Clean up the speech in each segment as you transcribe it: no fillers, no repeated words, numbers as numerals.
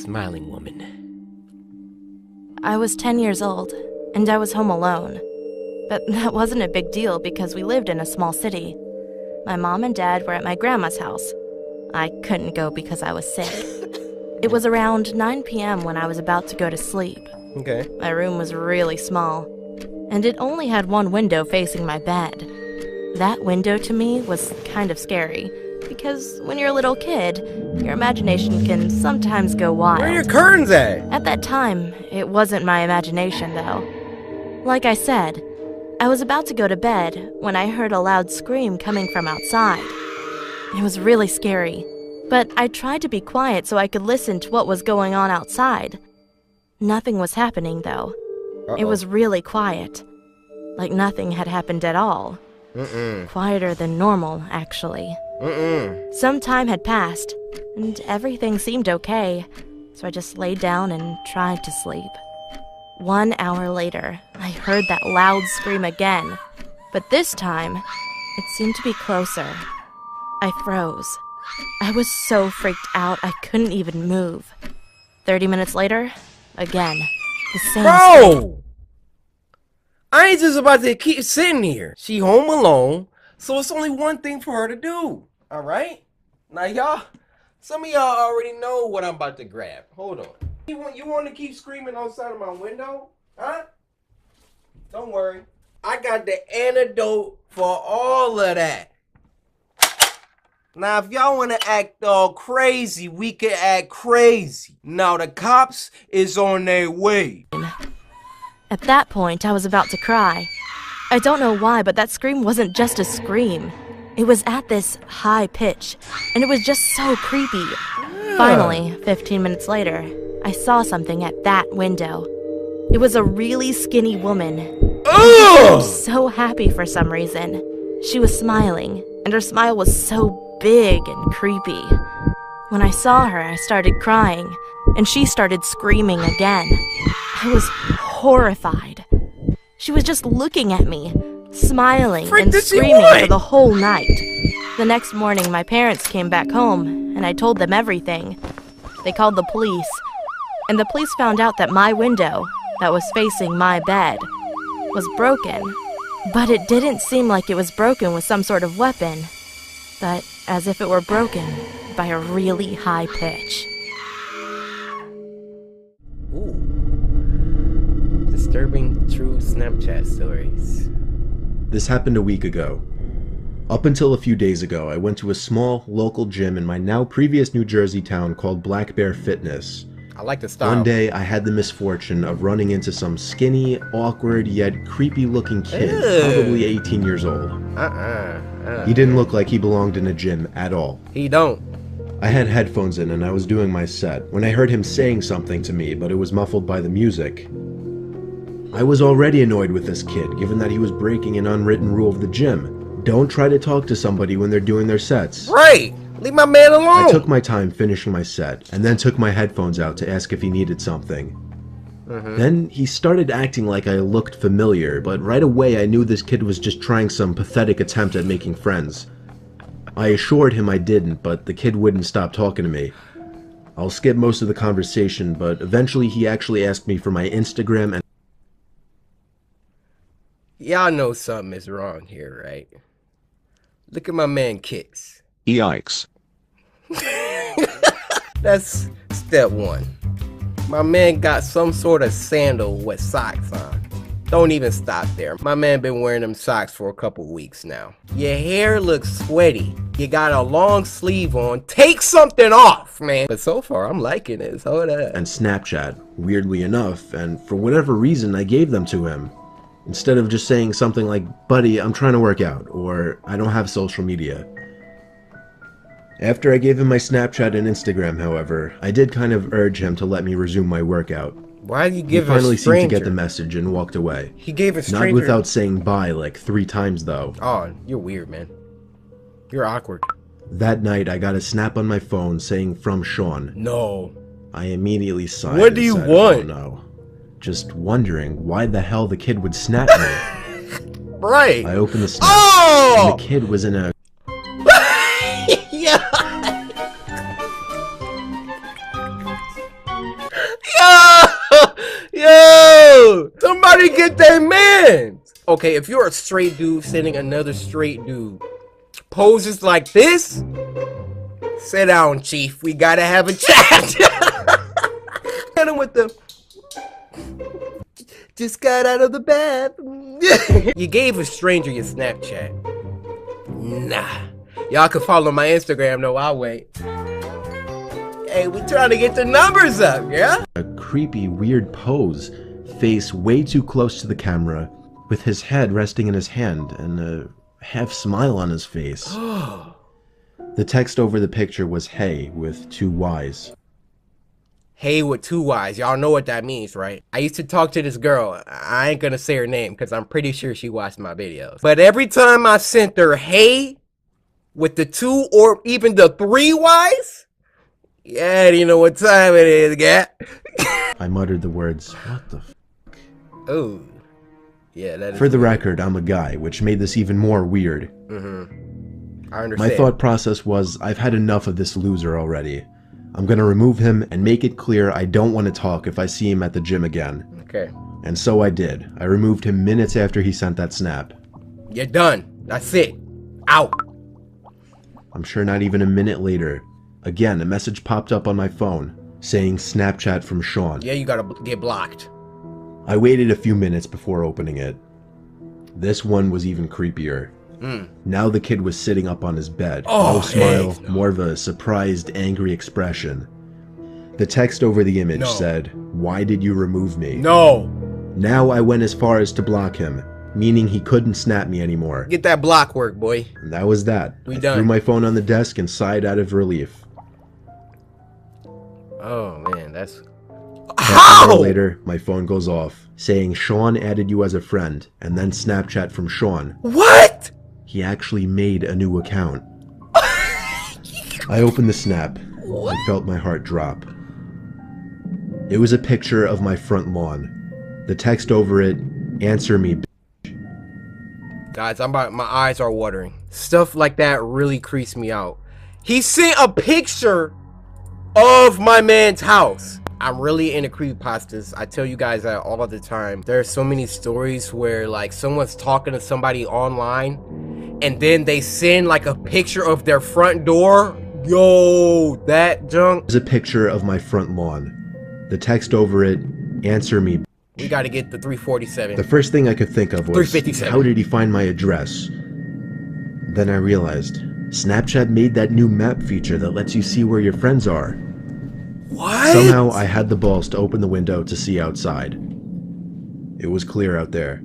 smiling woman. I was 10 years old, and I was home alone. But that wasn't a big deal because we lived in a small city. My mom and dad were at my grandma's house. I couldn't go because I was sick. It was around 9 p.m. when I was about to go to sleep. Okay. My room was really small, and it only had one window facing my bed. That window to me was kind of scary, because when you're a little kid, your imagination can sometimes go wild. Where are your curtains at? At that time, it wasn't my imagination, though. Like I said, I was about to go to bed when I heard a loud scream coming from outside. It was really scary, but I tried to be quiet so I could listen to what was going on outside. Nothing was happening, though. It was really quiet. Like nothing had happened at all. Quieter than normal, actually. Some time had passed, and everything seemed okay, so I just laid down and tried to sleep. 1 hour later, I heard that loud scream again, but this time, it seemed to be closer. I froze. I was so freaked out I couldn't even move. 30 minutes later, again, the same scream. Bro! I ain't just about to keep sitting here. She home alone, so it's only one thing for her to do. Alright? Now y'all, some of y'all already know what I'm about to grab. Hold on. You want to keep screaming outside of my window? Huh? Don't worry. I got the antidote for all of that. Now, if y'all want to act all crazy, we can act crazy. Now, the cops is on their way. At that point, I was about to cry. I don't know why, but that scream wasn't just a scream. It was at this high pitch, and it was just so creepy. Finally, 15 minutes later, I saw something at that window. It was a really skinny woman. She looked so happy for some reason. She was smiling, and her smile was so big and creepy. When I saw her, I started crying, and she started screaming again. I was horrified. She was just looking at me, smiling and screaming for the whole night. The next morning, my parents came back home, and I told them everything. They called the police, and the police found out that my window, that was facing my bed, was broken. But it didn't seem like it was broken with some sort of weapon, but as if it were broken by a really high pitch. Ooh. Disturbing true Snapchat stories. This happened a week ago. Up until a few days ago, I went to a small, local gym in my now previous New Jersey town called Black Bear Fitness. I like the style. One day, I had the misfortune of running into some skinny, awkward, yet creepy-looking kid, probably 18 years old. He didn't look like he belonged in a gym at all. He don't. I had headphones in and I was doing my set when I heard him saying something to me, but it was muffled by the music. I was already annoyed with this kid, given that he was breaking an unwritten rule of the gym. Don't try to talk to somebody when they're doing their sets. Right! Leave my man alone! I took my time finishing my set, and then took my headphones out to ask if he needed something. Then he started acting like I looked familiar, but right away I knew this kid was just trying some pathetic attempt at making friends. I assured him I didn't, but the kid wouldn't stop talking to me. I'll skip most of the conversation, but eventually he actually asked me for my Instagram and... Y'all know something is wrong here, right? Look at my man Kicks. Yikes. That's step one. My man got some sort of sandal with socks on. Don't even stop there. My man been wearing them socks for a couple weeks now. Your hair looks sweaty. You got a long sleeve on. Take something off, man. But so far, I'm liking this. Hold up. and Snapchat, weirdly enough, and for whatever reason I gave them to him. Instead of just saying something like, "Buddy, I'm trying to work out," or "I don't have social media." After I gave him my Snapchat and Instagram, however, I did kind of urge him to let me resume my workout. Why did you give He finally a stranger? seemed to get the message and walked away. He gave a stranger. Not without saying bye like 3 times though. Oh, you're weird, man. You're awkward. That night I got a snap on my phone saying "from Sean." No. I immediately sighed. What do and you said, want? "Oh no." Just wondering why the hell the kid would snap me. Right. I opened the snap, and the kid was in a... Yeah. to get that man. Okay, if you're a straight dude sending another straight dude poses like this, sit down, chief. We gotta have a chat. Hit him with the just got out of the bath. You gave a stranger your Snapchat. Nah. Y'all can follow my Instagram though, I'll wait. Hey, we trying to get the numbers up, yeah? A creepy, weird pose, face way too close to the camera, with his head resting in his hand and a half smile on his face. The text over the picture was "Hey" with 2 Y's. Hey with 2 Y's. Y'all know what that means, right? I used to talk to this girl. I ain't gonna say her name because I'm pretty sure she watched my videos. But every time I sent her hey with the 2 or even the 3 Y's, yeah, do you know what time it is, gat? I muttered the words, "What the f***?" Oh, yeah, that is. For the record, I'm a guy, which made this even more weird. I understand. My thought process was, I've had enough of this loser already. I'm gonna remove him and make it clear I don't want to talk if I see him at the gym again. Okay. And so I did. I removed him minutes after he sent that snap. You're done. That's it. Out. I'm sure not even a minute later, again, a message popped up on my phone saying Snapchat from Sean. Yeah, you gotta get blocked. I waited a few minutes before opening it. This one was even creepier. Now the kid was sitting up on his bed. Oh, no smile, hey. more of a surprised, angry expression. The text over the image No. said, "Why did you remove me?" No. Now I went as far as to block him, meaning he couldn't snap me anymore. Get that block work, boy. And that was that. We I done. threw my phone on the desk and sighed out of relief. Oh, man, that's... Half an hour How? later, my phone goes off, saying Sean added you as a friend, and then Snapchat from Sean. What? He actually made a new account. I opened the snap and felt my heart drop. It was a picture of my front lawn. The text over it, "Answer me, b-." Guys, my eyes are watering. Stuff like that really creeps me out. He sent a picture of my man's house. I'm really into creepypastas. I tell you guys that all the time. There are so many stories where like someone's talking to somebody online and then they send like a picture of their front door. Yo, that junk. It was a picture of my front lawn. The text over it, "Answer me, b-." We gotta get the 347. The first thing I could think of was, 357. how did he find my address? Then I realized, Snapchat made that new map feature that lets you see where your friends are. What? Somehow I had the balls to open the window to see outside. It was clear out there.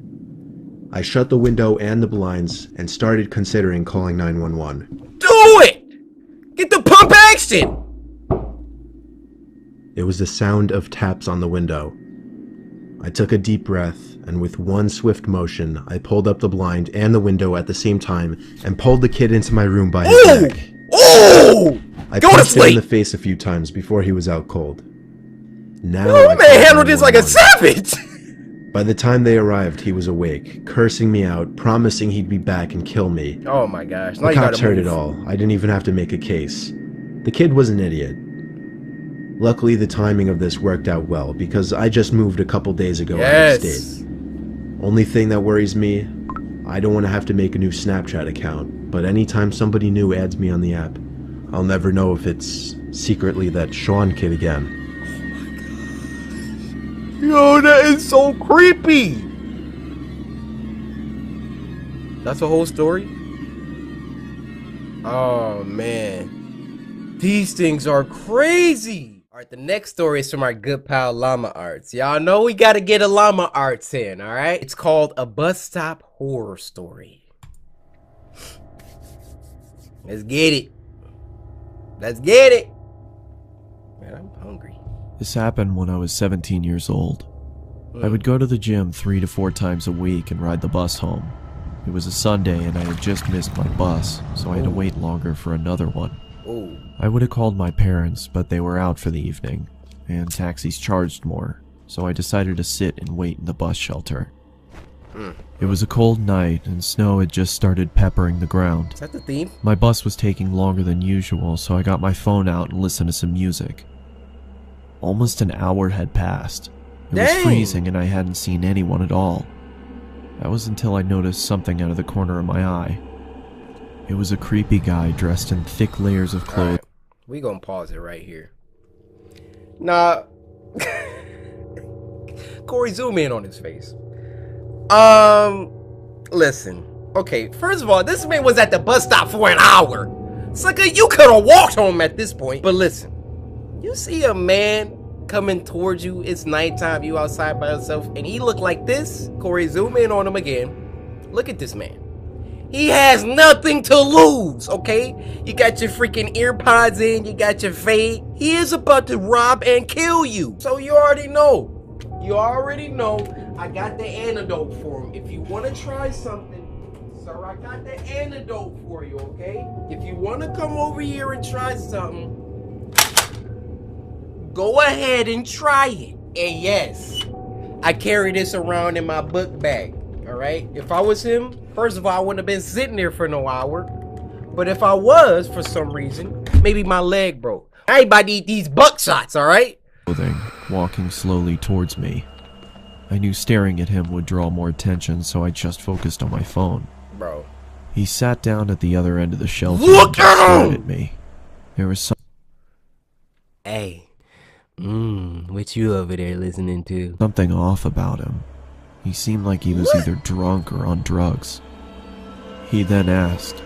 I shut the window and the blinds and started considering calling 911. Do it! Get the pump action! It was the sound of taps on the window. I took a deep breath, and with one swift motion, I pulled up the blind and the window at the same time and pulled the kid into my room by his Ooh! neck. Oh! I Go to punched him in sleep! the face a few times before he was out cold. Now Oh I man, called handle this like a 911. savage! By the time they arrived, he was awake, cursing me out, promising he'd be back and kill me. Oh my gosh. Now The you cops gotta heard move. it all. I didn't even have to make a case. The kid was an idiot. Luckily, the timing of this worked out well, because I just moved a couple days ago out of Yes. state. Only thing that worries me, I don't want to have to make a new Snapchat account, but anytime somebody new adds me on the app, I'll never know if it's secretly that Sean kid again. Yo, that is so creepy! That's the whole story? Oh man. These things are crazy! Alright, the next story is from our good pal Llama Arts. Y'all know we gotta get a Llama Arts in, alright? It's called A Bus Stop Horror Story. Let's get it. Let's get it! Man, I'm hungry. This happened when I was 17 years old. I would go to the gym 3 to 4 times a week and ride the bus home. It was a Sunday and I had just missed my bus, so I had to wait longer for another one. Oh. I would have called my parents, but they were out for the evening, and taxis charged more, so I decided to sit and wait in the bus shelter. It was a cold night and snow had just started peppering the ground. Is that the theme? My bus was taking longer than usual, so I got my phone out and listened to some music. Almost an hour had passed, It was Dang. freezing and I hadn't seen anyone at all. That was until I noticed something out of the corner of my eye. It was a creepy guy dressed in thick layers of clothing. Right, we gonna pause it right here. Nah. Corey, zoom in on his face. Listen. Okay, first of all, this man was at the bus stop for an hour. Sucker, you could have walked home at this point. But listen, you see a man coming towards you, it's nighttime, you outside by yourself, and he look like this. Corey, zoom in on him again. Look at this man. He has nothing to lose, okay? You got your freaking earpods in, you got your fade. He is about to rob and kill you. So you already know. You already know I got the antidote for him. If you want to try something, sir, I got the antidote for you, okay? If you want to come over here and try something, go ahead and try it. And yes, I carry this around in my book bag, all right? If I was him, first of all, I wouldn't have been sitting there for no hour. But if I was, for some reason, maybe my leg broke. I ain't about to eat these buckshots, all right? Walking slowly towards me. I knew staring at him would draw more attention, so I just focused on my phone. Bro. He sat down at the other end of the shelf Look and at stared him! at me. There was Hey. What you over there listening to? something off about him. He seemed like he was either drunk or on drugs. He then asked,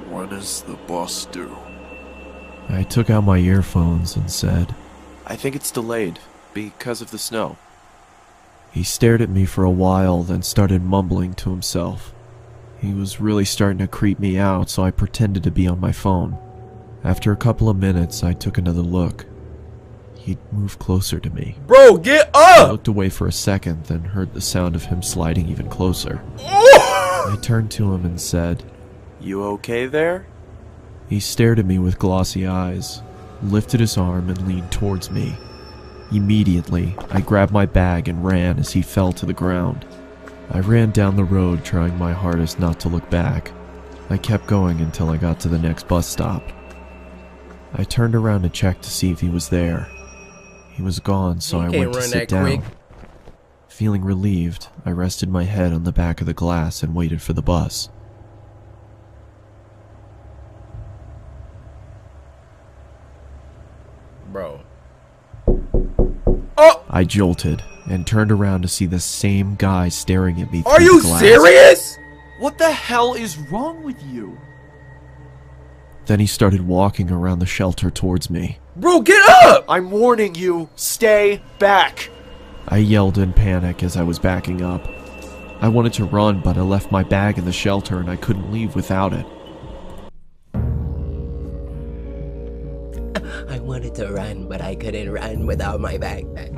When is the bus due? I took out my earphones and said, I think it's delayed because of the snow. He stared at me for a while, then started mumbling to himself. He was really starting to creep me out, so I pretended to be on my phone. After a couple of minutes, I took another look. He'd moved closer to me. Bro, get I up! looked away for a second, then heard the sound of him sliding even closer. I turned to him and said, You okay there? He stared at me with glossy eyes, lifted his arm and leaned towards me. Immediately, I grabbed my bag and ran as he fell to the ground. I ran down the road, trying my hardest not to look back. I kept going until I got to the next bus stop. I turned around to check to see if he was there. He was gone, so I went to sit down. Feeling relieved, I rested my head on the back of the glass and waited for the bus. Bro. Oh! I jolted and turned around to see the same guy staring at me through Are you the glass. serious? What the hell is wrong with you? Then he started walking around the shelter towards me. Bro, get up! I'm warning you, stay back. I yelled in panic as I was backing up. I wanted to run, but I left my bag in the shelter and I couldn't leave without it. I wanted to run, but I couldn't run without my backpack.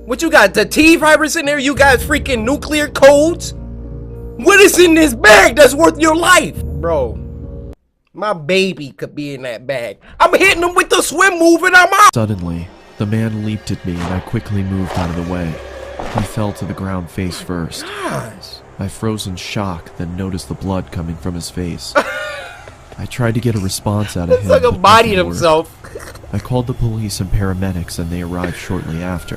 What you got? The T-virus in there? You got freaking nuclear codes? What is in this bag that's worth your life? Bro, my baby could be in that bag. I'm hitting him with the swim move and I'm out. Suddenly, the man leaped at me and I quickly moved out of the way. He fell to the ground face first. Gosh. I froze in shock, then noticed the blood coming from his face. I tried to get a response out of It's him. like a but bodied nothing worked. himself. I called the police and paramedics and they arrived shortly after.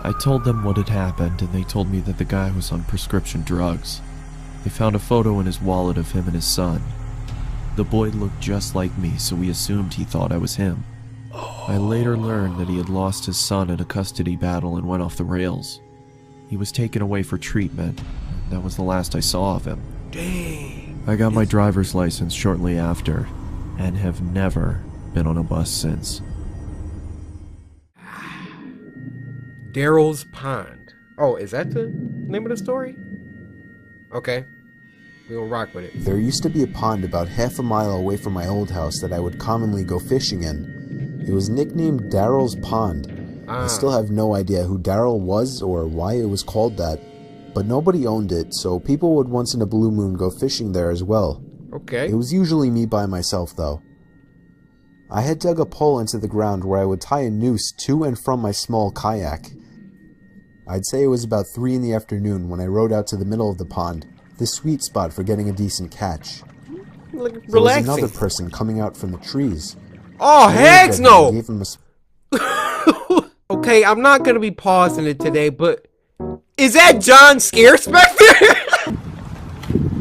I told them what had happened and they told me that the guy was on prescription drugs. They found a photo in his wallet of him and his son. The boy looked just like me, so we assumed he thought I was him. I later learned that he had lost his son in a custody battle and went off the rails. He was taken away for treatment, and that was the last I saw of him. Dang. I got my driver's license shortly after, and have never been on a bus since. Daryl's Pond. Oh, is that the name of the story? Okay. We'll rock with it. There used to be a pond about half a mile away from my old house that I would commonly go fishing in. It was nicknamed Daryl's Pond. I still have no idea who Daryl was or why it was called that, but nobody owned it, so people would once in a blue moon go fishing there as well. Okay. It was usually me by myself, though. I had dug a pole into the ground where I would tie a noose to and from my small kayak. I'd say it was about 3 in the afternoon when I rowed out to the middle of the pond, the sweet spot for getting a decent catch. Like, There was relaxing. another person coming out from the trees. Oh, I heck waved at him no! and gave him a Okay. Okay, I'm not gonna be pausing it today, but is that John Scare Spectre?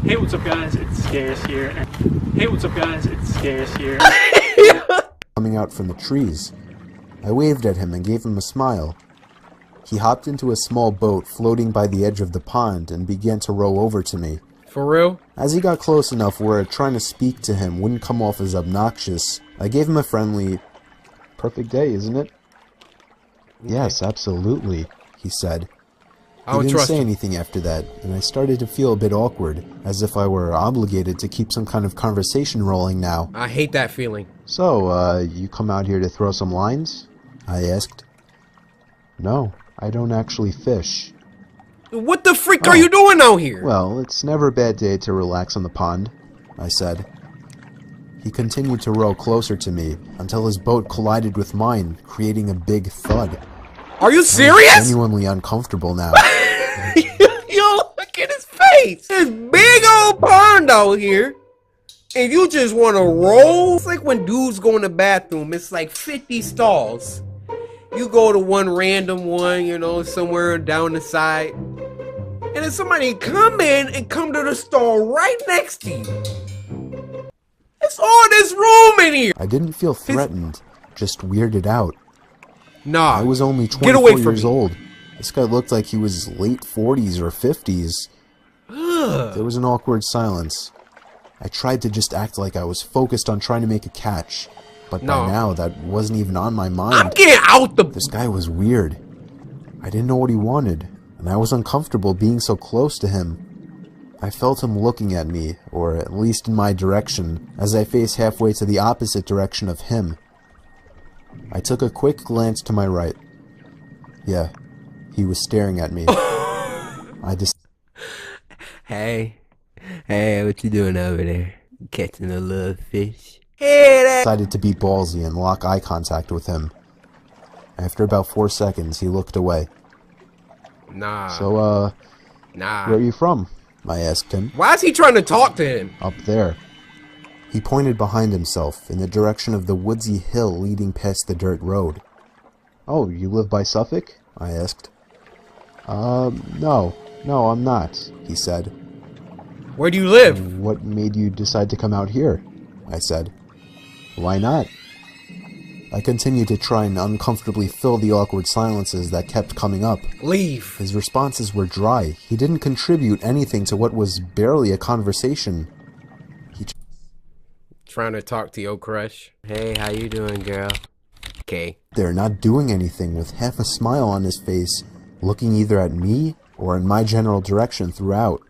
Hey, what's up, guys? It's Scarce here. Hey, what's up, guys? It's Scarce here. Coming out from the trees. I waved at him and gave him a smile. He hopped into a small boat floating by the edge of the pond and began to row over to me. For real? As he got close enough where trying to speak to him wouldn't come off as obnoxious, I gave him a friendly, "Perfect day, isn't it?" "Yes, absolutely," he said. He didn't say anything after that, and I started to feel a bit awkward, as if I were obligated to keep some kind of conversation rolling now. I hate that feeling. "So, you come out here to throw some lines?" I asked. "No, I don't actually fish." What the freak are you doing out here? "Well, it's never a bad day to relax on the pond," I said. He continued to row closer to me until his boat collided with mine, creating a big thud. Are you I was serious? genuinely uncomfortable now. Yo, look at his face. This big old pond out here. And you just want to roll? It's like when dudes go in the bathroom. It's like 50 stalls. You go to one random one, you know, somewhere down the side. And then somebody come in and come to the stall right next to you. It's all this room in here. I didn't feel threatened, just weirded out. Nah. I was only Get 24 away from years me. old. This guy looked like he was late 40s or 50s. There was an awkward silence. I tried to just act like I was focused on trying to make a catch, but by now that wasn't even on my mind. I'm getting out the... This guy was weird. I didn't know what he wanted, and I was uncomfortable being so close to him. I felt him looking at me, or at least in my direction, as I faced halfway to the opposite direction of him. I took a quick glance to my right. Yeah, he was staring at me. I just... Hey, what you doing over there? Catching a little fish? Hey, decided to be ballsy and lock eye contact with him. After about 4 seconds, he looked away. Nah. So, nah. where are you from? I asked him. Why is he trying to talk to him? Up there. He pointed behind himself, in the direction of the woodsy hill leading past the dirt road. "Oh, you live by Suffolk?" I asked. No, I'm not," he said. Where do you live? "What made you decide to come out here?" I said. "Why not?" I continued to try and uncomfortably fill the awkward silences that kept coming up. Leave. His responses were dry. He didn't contribute anything to what was barely a conversation. Trying to talk to your crush. Hey, how you doing, girl? Okay. They're not doing anything, with half a smile on his face, looking either at me or in my general direction throughout.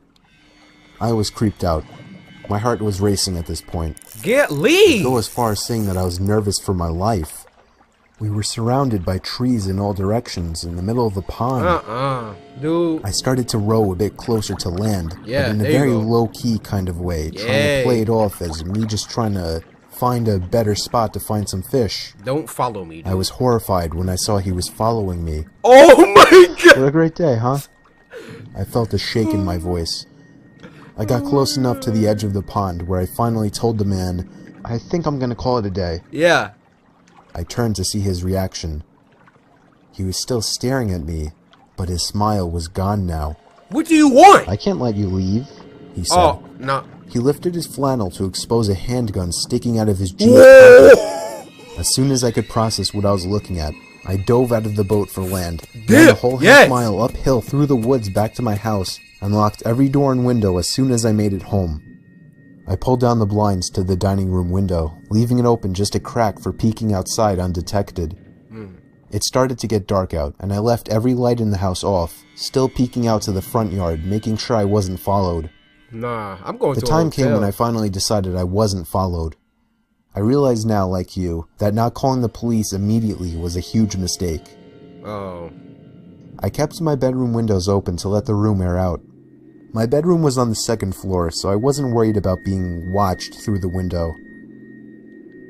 I was creeped out. My heart was racing at this point. Leave! I'd go as far as saying that I was nervous for my life. We were surrounded by trees in all directions in the middle of the pond. Dude. I started to row a bit closer to land, Yeah, but in a there you very go. low-key kind of way, trying Yay. to play it off as me just trying to find a better spot to find some fish. Don't follow me, dude. I was horrified when I saw he was following me. Oh my god! What a great day, huh? I felt a shake in my voice. I got close enough to the edge of the pond where I finally told the man, "I think I'm gonna call it a day." Yeah. I turned to see his reaction. He was still staring at me, but his smile was gone now. What do you want? "I can't let you leave," he said. Oh, no. He lifted his flannel to expose a handgun sticking out of his jeans Whoa! pocket. As soon as I could process what I was looking at, I dove out of the boat for land, ran a whole half mile uphill through the woods back to my house, and locked every door and window as soon as I made it home. I pulled down the blinds to the dining room window, leaving it open just a crack for peeking outside undetected. It started to get dark out, and I left every light in the house off, still peeking out to the front yard, making sure I wasn't followed. Nah, I'm going The to time a came when hotel. I finally decided I wasn't followed. I realize now, like you, that not calling the police immediately was a huge mistake. Oh. I kept my bedroom windows open to let the room air out. My bedroom was on the second floor, so I wasn't worried about being watched through the window.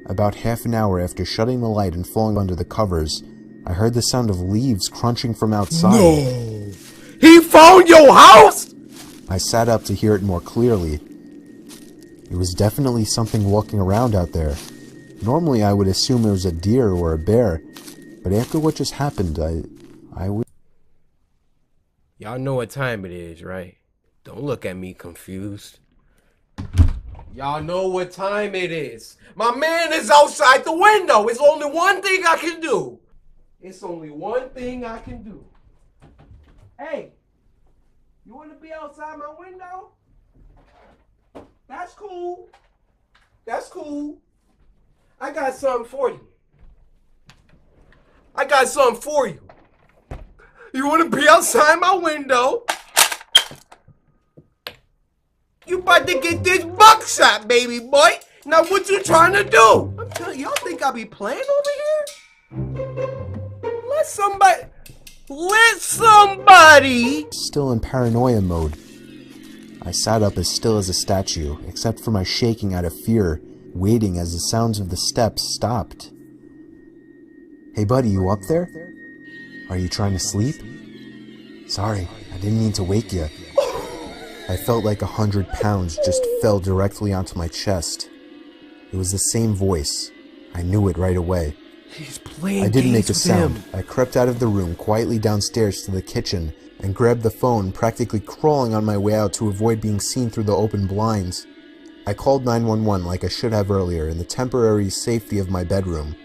About half an hour after shutting the light and falling under the covers, I heard the sound of leaves crunching from outside. No! He found your house?! I sat up to hear it more clearly. It was definitely something walking around out there. Normally I would assume it was a deer or a bear, But after what just happened, I would... Y'all know what time it is, right? Don't look at me confused. Y'all know what time it is. My man is outside the window. It's only one thing I can do. It's only one thing I can do. Hey, you want to be outside my window? That's cool. That's cool. I got something for you. I got something for you. You want to be outside my window? You about to get this buckshot, baby boy. Now what you trying to do? I'm telling y'all think I be playing over here? Let somebody. Still in paranoia mode. I sat up as still as a statue, except for my shaking out of fear, waiting as the sounds of the steps stopped. Hey buddy, you up there? Are you trying to sleep? Sorry, I didn't mean to wake you. I felt like 100 pounds just fell directly onto my chest. It was the same voice. I knew it right away. He's playing I didn't make a games with sound. him. I crept out of the room quietly downstairs to the kitchen and grabbed the phone, practically crawling on my way out to avoid being seen through the open blinds. I called 911 like I should have earlier in the temporary safety of my bedroom.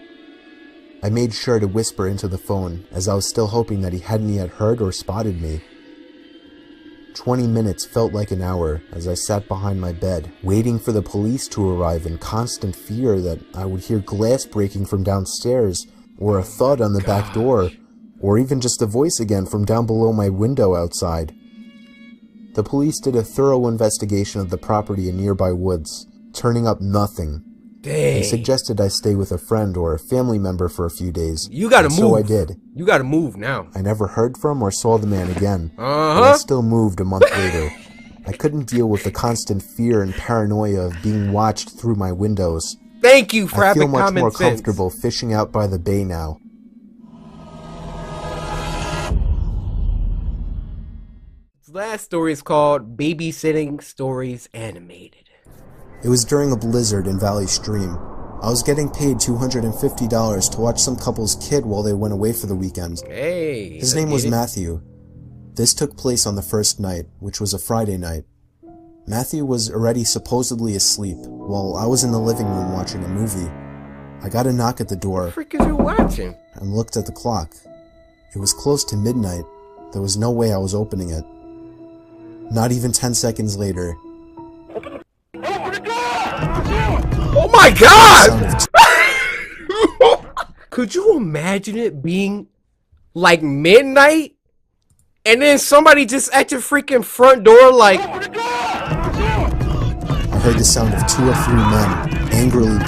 I made sure to whisper into the phone as I was still hoping that he hadn't yet heard or spotted me. 20 minutes felt like an hour as I sat behind my bed, waiting for the police to arrive in constant fear that I would hear glass breaking from downstairs, or a thud on the back door, or even just a voice again from down below my window outside. The police did a thorough investigation of the property in nearby woods, turning up nothing. Dang. They suggested I stay with a friend or a family member for a few days. You gotta move. So I did. You gotta move now. I never heard from or saw the man again. But I Uh-huh. still moved a month later. I couldn't deal with the constant fear and paranoia of being watched through my windows. Thank you for I feel having much common more sense. comfortable fishing out by the bay now. This last story is called Babysitting Stories Animated. It was during a blizzard in Valley Stream. I was getting paid $250 to watch some couple's kid while they went away for the weekend. Hey. His name was Matthew. This took place on the first night, which was a Friday night. Matthew was already supposedly asleep, while I was in the living room watching a movie. I got a knock at the door What the frick is you watching? and looked at the clock. It was close to midnight. There was no way I was opening it. Not even 10 seconds later, Oh my god! sound of Could you imagine it being like midnight? And then somebody just at your freaking front door like... I heard the sound of 2 or 3 men angrily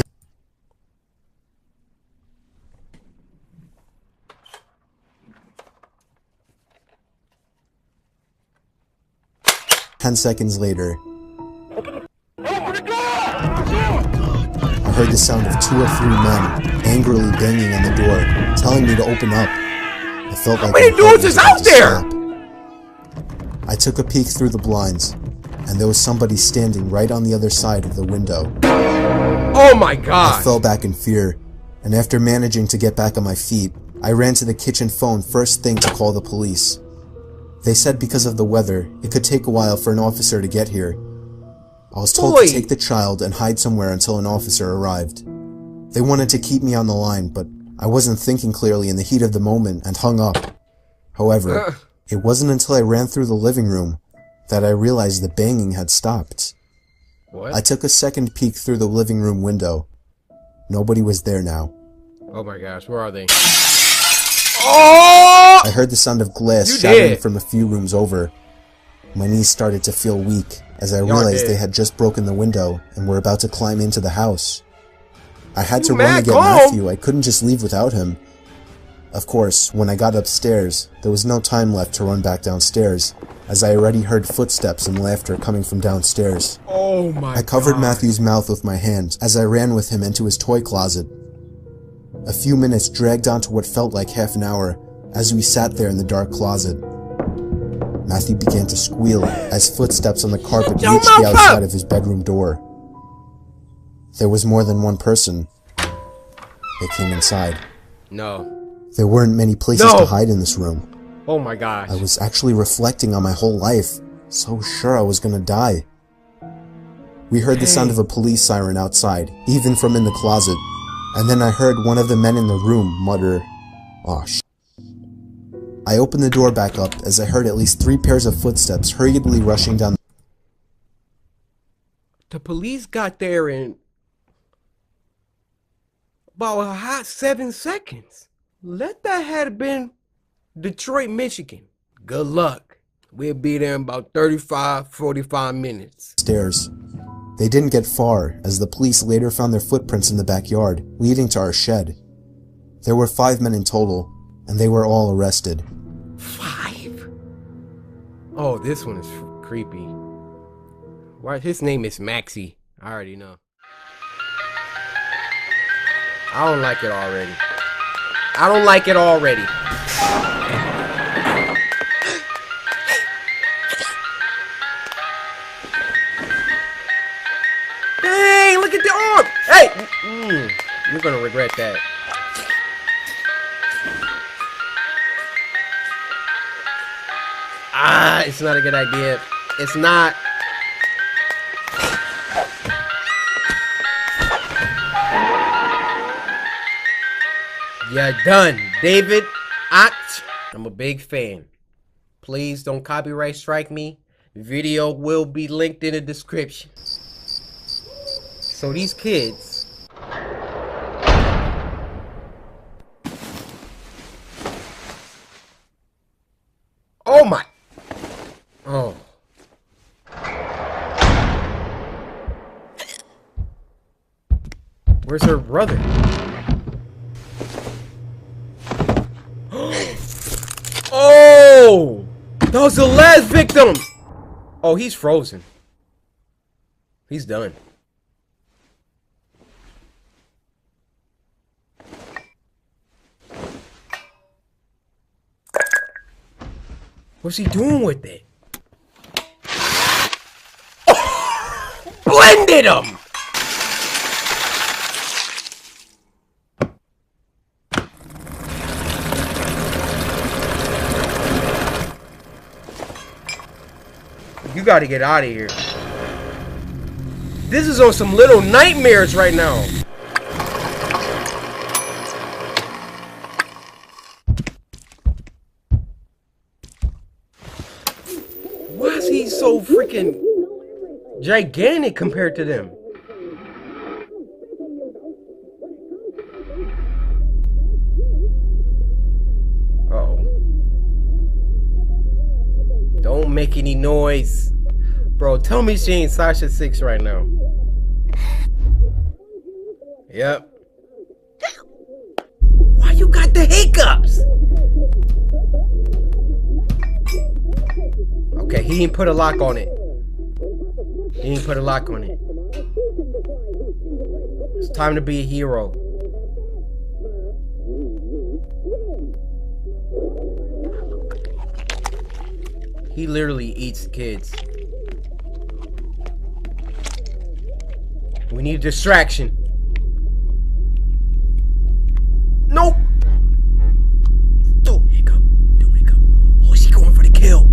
10 seconds later, I heard the sound of 2 or 3 men angrily banging on the door, telling me to open up. I felt like many my heart doors was is about out to there? stop. I took a peek through the blinds, and there was somebody standing right on the other side of the window. Oh my I god! fell back in fear, and after managing to get back on my feet, I ran to the kitchen phone first thing to call the police. They said because of the weather, it could take a while for an officer to get here. I was told Boy. to take the child and hide somewhere until an officer arrived. They wanted to keep me on the line, but I wasn't thinking clearly in the heat of the moment and hung up. However, it wasn't until I ran through the living room that I realized the banging had stopped. What? I took a second peek through the living room window. Nobody was there now. Oh my gosh, where are they? Oh! I heard the sound of glass You shattering did. from a few rooms over. My knees started to feel weak as I Y'all realized did. they had just broken the window and were about to climb into the house. I had to You run to mad get calm. Matthew. I couldn't just leave without him. Of course, when I got upstairs, there was no time left to run back downstairs, as I already heard footsteps and laughter coming from downstairs. Oh my I covered god. Matthew's mouth with my hands as I ran with him into his toy closet. A few minutes dragged on to what felt like half an hour as we sat there in the dark closet. Matthew began to squeal as footsteps on the carpet Your reached the mouth outside up! of his bedroom door. There was more than one person. They came inside. No. There weren't many places to hide in this room. Oh my gosh. I was actually reflecting on my whole life, so sure I was gonna die. We heard the sound of a police siren outside, even from in the closet, and then I heard one of the men in the room mutter, "Aw, sh." I opened the door back up as I heard at least 3 pairs of footsteps hurriedly rushing down. The police got there in about a hot 7 seconds. Let that have been Detroit, Michigan. Good luck. We'll be there in about 45 minutes. Stairs. They didn't get far, as the police later found their footprints in the backyard, leading to our shed. There were 5 men in total, and they were all arrested. 5? Oh, this one is creepy. Why? His name is Maxie. I already know. I don't like it already. I don't like it already. Dang, look at the arm. Hey! You're gonna regret that. It's not a good idea. It's not. You're done, David Ott. I'm a big fan. Please don't copyright strike me. The video will be linked in the description. So these kids. Oh my. Oh. Where's her brother? Oh! That was the last victim! Oh, he's frozen. He's done. What's he doing with it? Oh! Blended him! You gotta get out of here. This is on some little nightmares right now. Why is he so freaking gigantic compared to them? Uh-oh. Don't make any noise. Bro, tell me she ain't Sasha 6 right now. Yep. Why you got the hiccups? Okay, he didn't put a lock on it. He didn't put a lock on it. It's time to be a hero. He literally eats kids. We need a distraction. Nope. Don't hiccup. Don't hiccup. Oh, is he going for the kill?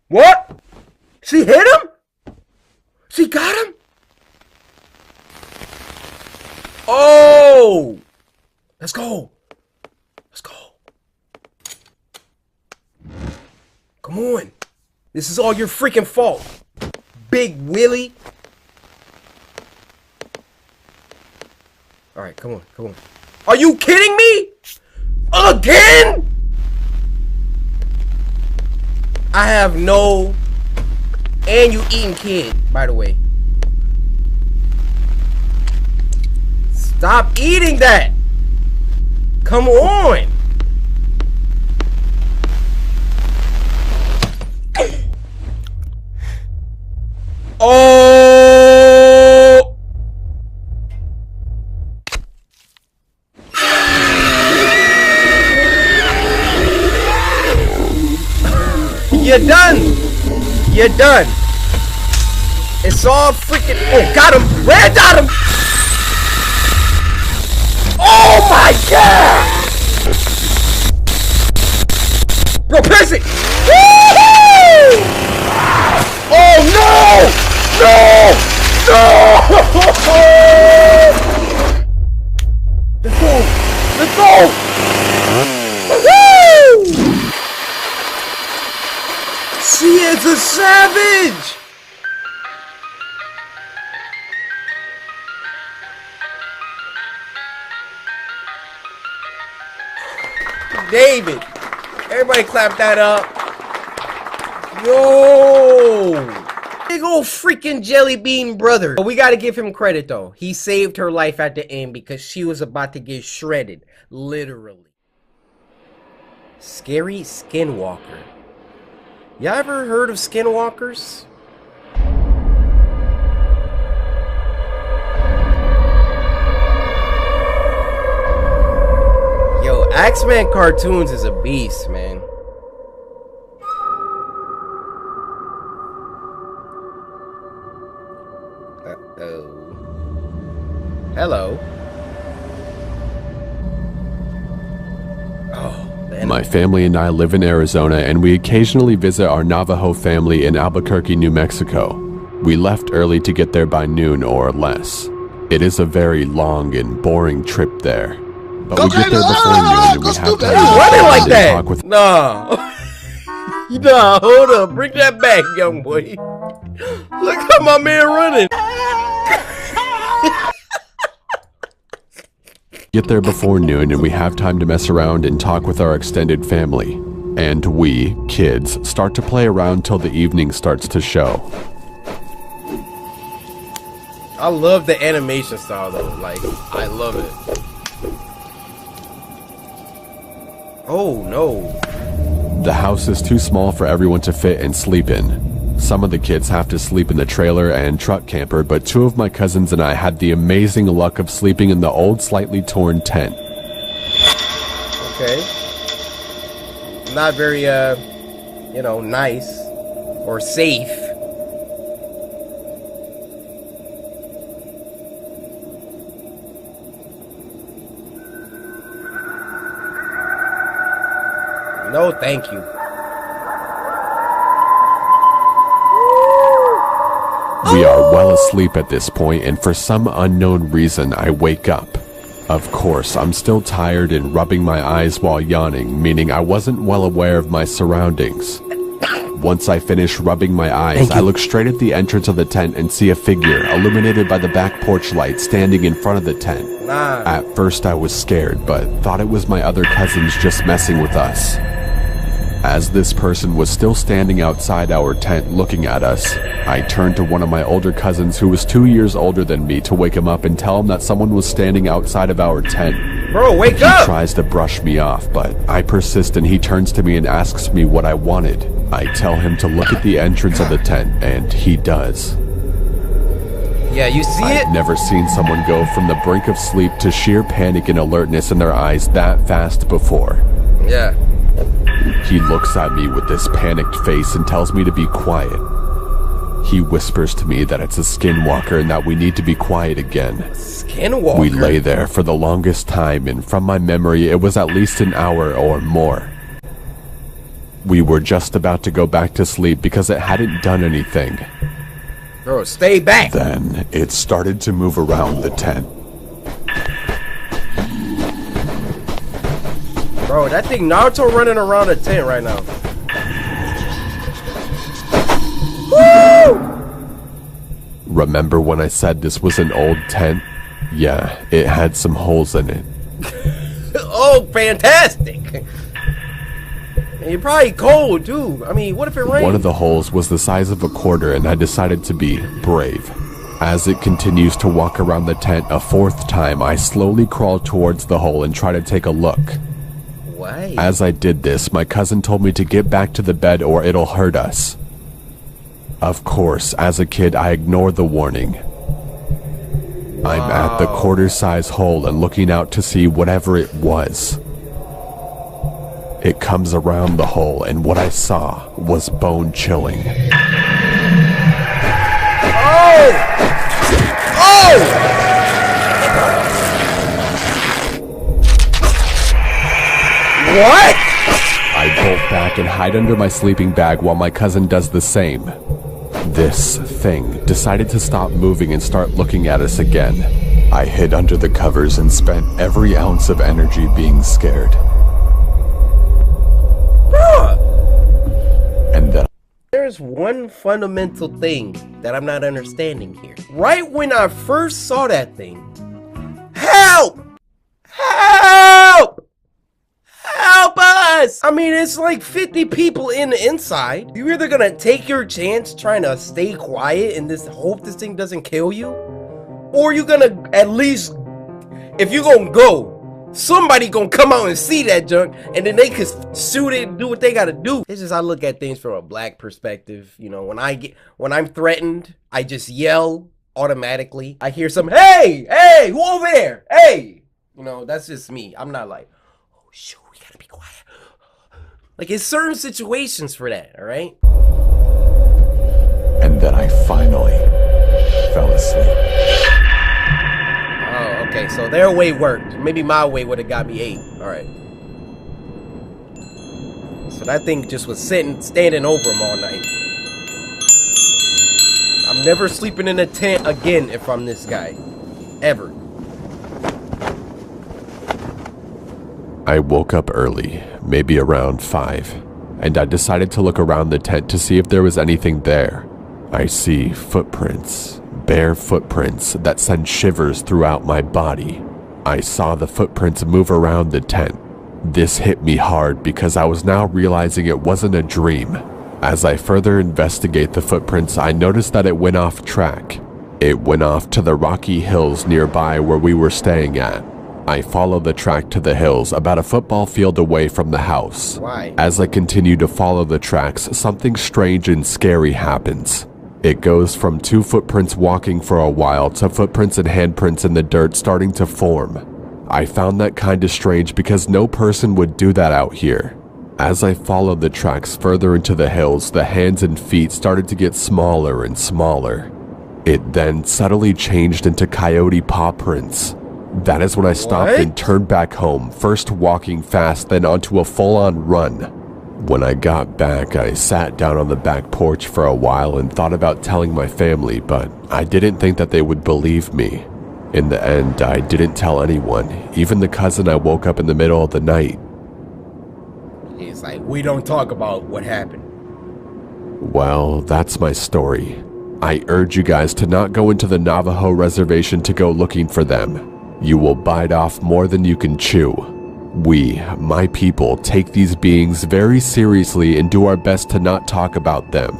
What? She hit him? She got him? Oh! Let's go. Let's go. Come on. This is all your freaking fault. Big Willie. Alright, come on, come on. Are you kidding me? Again? I have no... And you eating kid, by the way. Stop eating that! Come on! Oh! You're done. You're done. It's all freaking. Oh, got him. Red got him. Oh my god. Bro, piss it. Woo-hoo! Oh no. No. No. Let's go. Let's go. Woo! She is a savage! David! Everybody clap that up. Yo! Big old freaking jelly bean brother. But we gotta give him credit though. He saved her life at the end because she was about to get shredded. Literally. Scary skinwalker. Y'all ever heard of skinwalkers? Yo, X-Men cartoons is a beast, man. Uh-oh. Hello. Oh. My family and I live in Arizona, and we occasionally visit our Navajo family in Albuquerque, New Mexico. We left early to get there by noon or less. It is a very long and boring trip there. But we get there before noon and we have time running like to that. talk with. No. Nah, hold up. Bring that back, young boy. Look how my man running. Get there before noon and we have time to mess around and talk with our extended family. And we, kids, start to play around till the evening starts to show. I love the animation style though. Like, I love it. Oh no. The house is too small for everyone to fit and sleep in. Some of the kids have to sleep in the trailer and truck camper, but two of my cousins and I had the amazing luck of sleeping in the old, slightly torn tent. Okay. Not very, you know, nice or safe. No, thank you. We are well asleep at this point, and for some unknown reason, I wake up. Of course, I'm still tired and rubbing my eyes while yawning, meaning I wasn't well aware of my surroundings. Once I finish rubbing my eyes, I look straight at the entrance of the tent and see a figure, illuminated by the back porch light, standing in front of the tent. At first I was scared, but thought it was my other cousins just messing with us. As this person was still standing outside our tent looking at us, I turned to one of my older cousins who was 2 years older than me to wake him up and tell him that someone was standing outside of our tent. Bro, wake up! He tries to brush me off, but I persist and he turns to me and asks me what I wanted. I tell him to look at the entrance of the tent, and he does. Yeah, you see it? I've never seen someone go from the brink of sleep to sheer panic and alertness in their eyes that fast before. Yeah. He looks at me with this panicked face and tells me to be quiet. He whispers to me that it's a skinwalker and that we need to be quiet again. Skinwalker? We lay there for the longest time, and from my memory, it was at least an hour or more. We were just about to go back to sleep because it hadn't done anything. Bro, stay back. Then it started to move around the tent. Bro, that thing Naruto running around the tent right now. Woo! Remember when I said this was an old tent? Yeah, it had some holes in it. Oh, fantastic. And you're probably cold, too. I mean, what if it rains? One of the holes was the size of a quarter, and I decided to be brave. As it continues to walk around the tent a fourth time, I slowly crawl towards the hole and try to take a look. Why? As I did this, my cousin told me to get back to the bed or it'll hurt us. Of course, as a kid, I ignored the warning. Wow. I'm at the quarter-size hole and looking out to see whatever it was. It comes around the hole, and what I saw was bone-chilling. Oh! Oh! What? I bolt back and hide under my sleeping bag while my cousin does the same. This thing decided to stop moving and start looking at us again. I hid under the covers and spent every ounce of energy being scared. And then There's one fundamental thing that I'm not understanding here. Right when I first saw that thing, help! Help! Help us! I mean, it's like 50 people in the inside. You're either gonna take your chance trying to stay quiet and just hope this thing doesn't kill you, or you're gonna at least, if you're gonna go, somebody gonna come out and see that junk, and then they could shoot it and do what they gotta do. It's just I look at things from a black perspective. You know, when I'm threatened, I just yell automatically. I hear some, hey, hey, who over there? Hey, you know, that's just me. I'm not like, oh shoot, we gotta be quiet. Like, it's certain situations for that, all right? And then I finally fell asleep. Oh, okay, so their way worked. Maybe my way would have got me 8. All right. So that thing just was standing over him all night. I'm never sleeping in a tent again if I'm this guy. Ever. I woke up early, maybe around 5, and I decided to look around the tent to see if there was anything there. I see footprints, bare footprints that send shivers throughout my body. I saw the footprints move around the tent. This hit me hard because I was now realizing it wasn't a dream. As I further investigate the footprints, I noticed that it went off track. It went off to the rocky hills nearby where we were staying at. I followed the track to the hills, about a football field away from the house. Why? As I continue to follow the tracks, something strange and scary happens. It goes from 2 footprints walking for a while to footprints and handprints in the dirt starting to form. I found that kind of strange because no person would do that out here. As I followed the tracks further into the hills, the hands and feet started to get smaller and smaller. It then subtly changed into coyote paw prints. That is when I stopped and turned back home, first walking fast, then onto a full-on run. When I got back, I sat down on the back porch for a while and thought about telling my family, but I didn't think that they would believe me. In the end, I didn't tell anyone, even the cousin I woke up in the middle of the night. He's like, we don't talk about what happened. Well, that's my story. I urge you guys to not go into the Navajo reservation to go looking for them. You will bite off more than you can chew. We, my people, take these beings very seriously and do our best to not talk about them.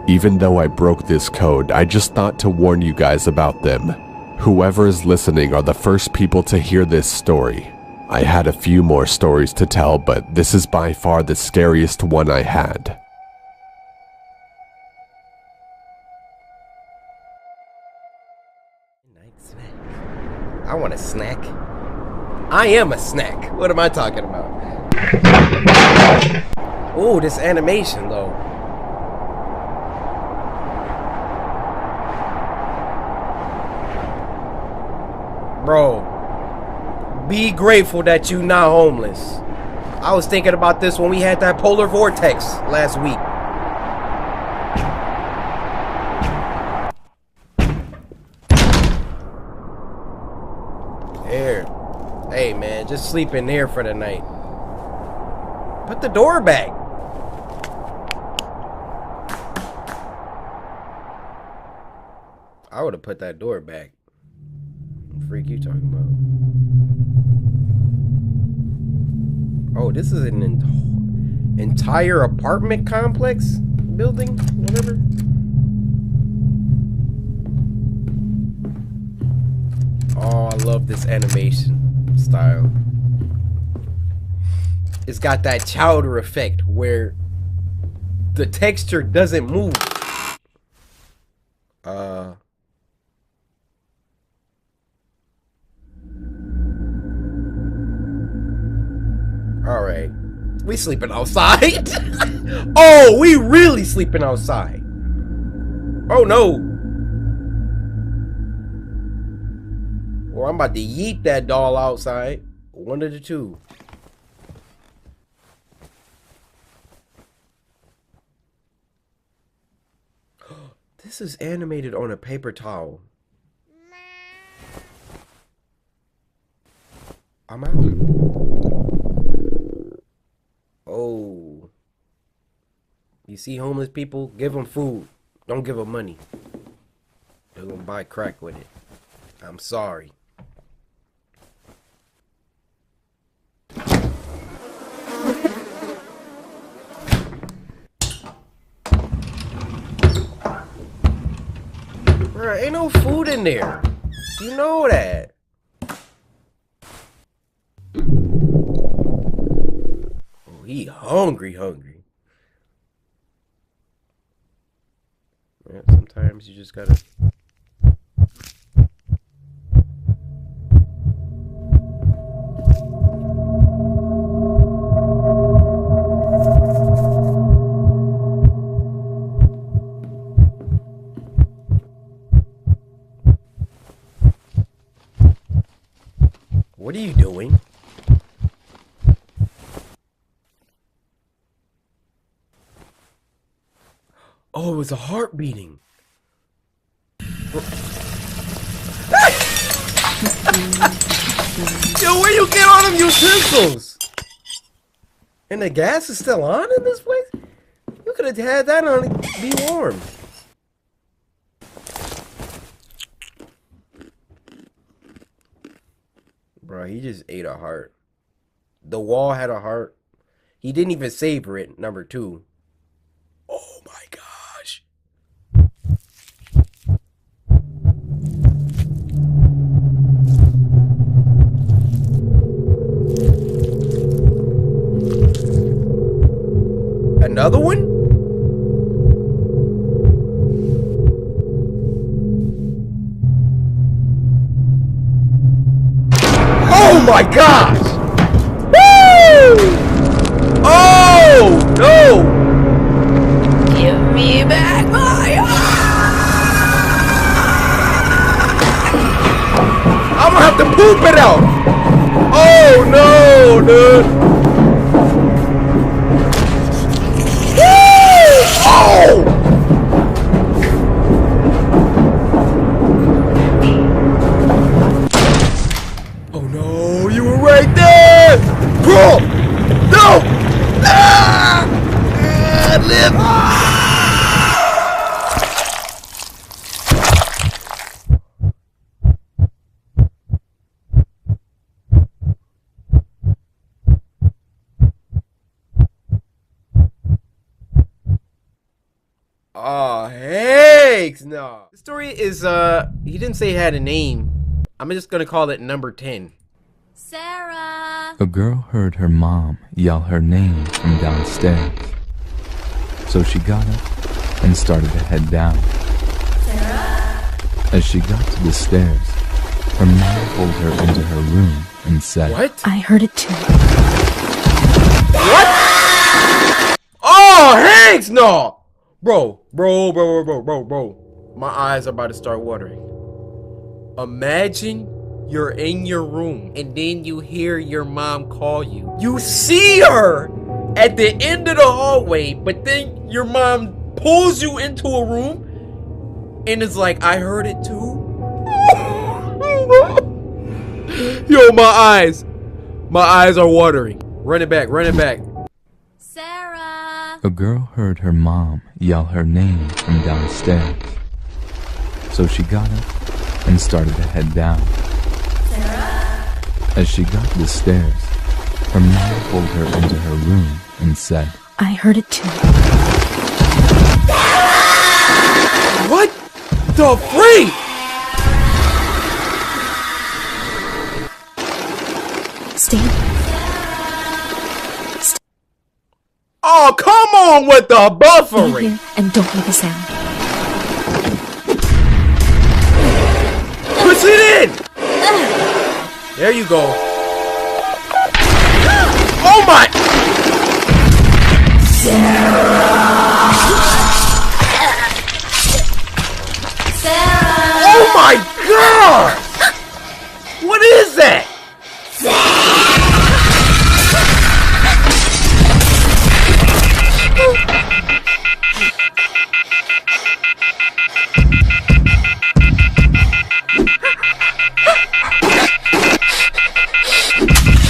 Even though I broke this code, I just thought to warn you guys about them. Whoever is listening are the first people to hear this story. I had a few more stories to tell, but this is by far the scariest one I had. I want a snack. I am a snack. What am I talking about? Oh, this animation though. Bro, be grateful that you not homeless. I was thinking about this when we had that polar vortex last week. There. Hey man, just sleep in there for the night. Put the door back. I would have put that door back. What the freak you talking about? Oh, this is an entire apartment complex? Building? Whatever. Oh, I love this animation style. It's got that chowder effect where the texture doesn't move. Alright. We We sleeping outside. Oh, we really sleeping outside. Oh no. Or I'm about to yeet that doll outside. One of the two. This is animated on a paper towel. I'm out. Oh. You see homeless people? Give them food. Don't give them money. They're gonna buy crack with it. I'm sorry. Bruh, ain't no food in there. You know that. Oh, he hungry. Yeah, sometimes you just gotta... What are you doing? Oh, it was a heart beating. Yo, where you get all them utensils? And the gas is still on in this place? You could have had that on and be warm. Bro, he just ate a heart. The wall had a heart. He didn't even savor it, number 2. Oh my gosh. Another one? Oh my gosh! Woo! Oh no! Give me back my I'm gonna have to poop it out! Oh no, dude! Woo! Oh! Oh no, you were right there! Bro! No! Ah! Live! Oh, heck no. The story is, he didn't say it had a name. I'm just gonna call it number 10. Sarah! A girl heard her mom yell her name from downstairs. So she got up and started to head down. Sarah! As she got to the stairs, her mom pulled her into her room and said, What? I heard it too. What? Oh, Hanks, no! Bro. My eyes are about to start watering. Imagine you're in your room and then you hear your mom call you. You see her at the end of the hallway, but then your mom pulls you into a room and is like, I heard it too. Yo, my eyes are watering. Run it back. Sarah! A girl heard her mom yell her name from downstairs. So she got up and started to head down. Sarah! As she got to the stairs, her mom pulled her into her room and said, I heard it too. What the freak? Stay. Oh, come on with the Stay buffering. here and don't make a sound. Push it in. There you go. Oh my. Oh my god! What is that?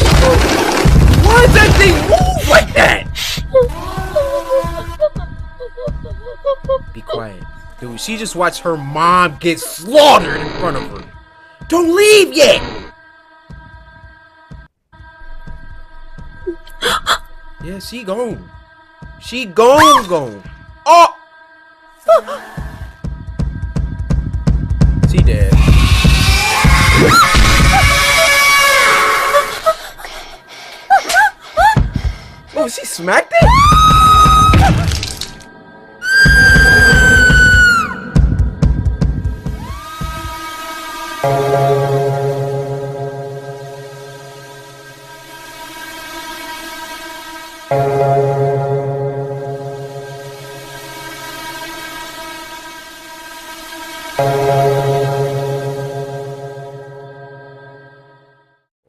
Why does that thing move like that? Be quiet. Dude, she just watched her mom get slaughtered in front of her. Don't leave yet! Yeah, she gone. She gone. Oh! She dead. Oh, she smacked it?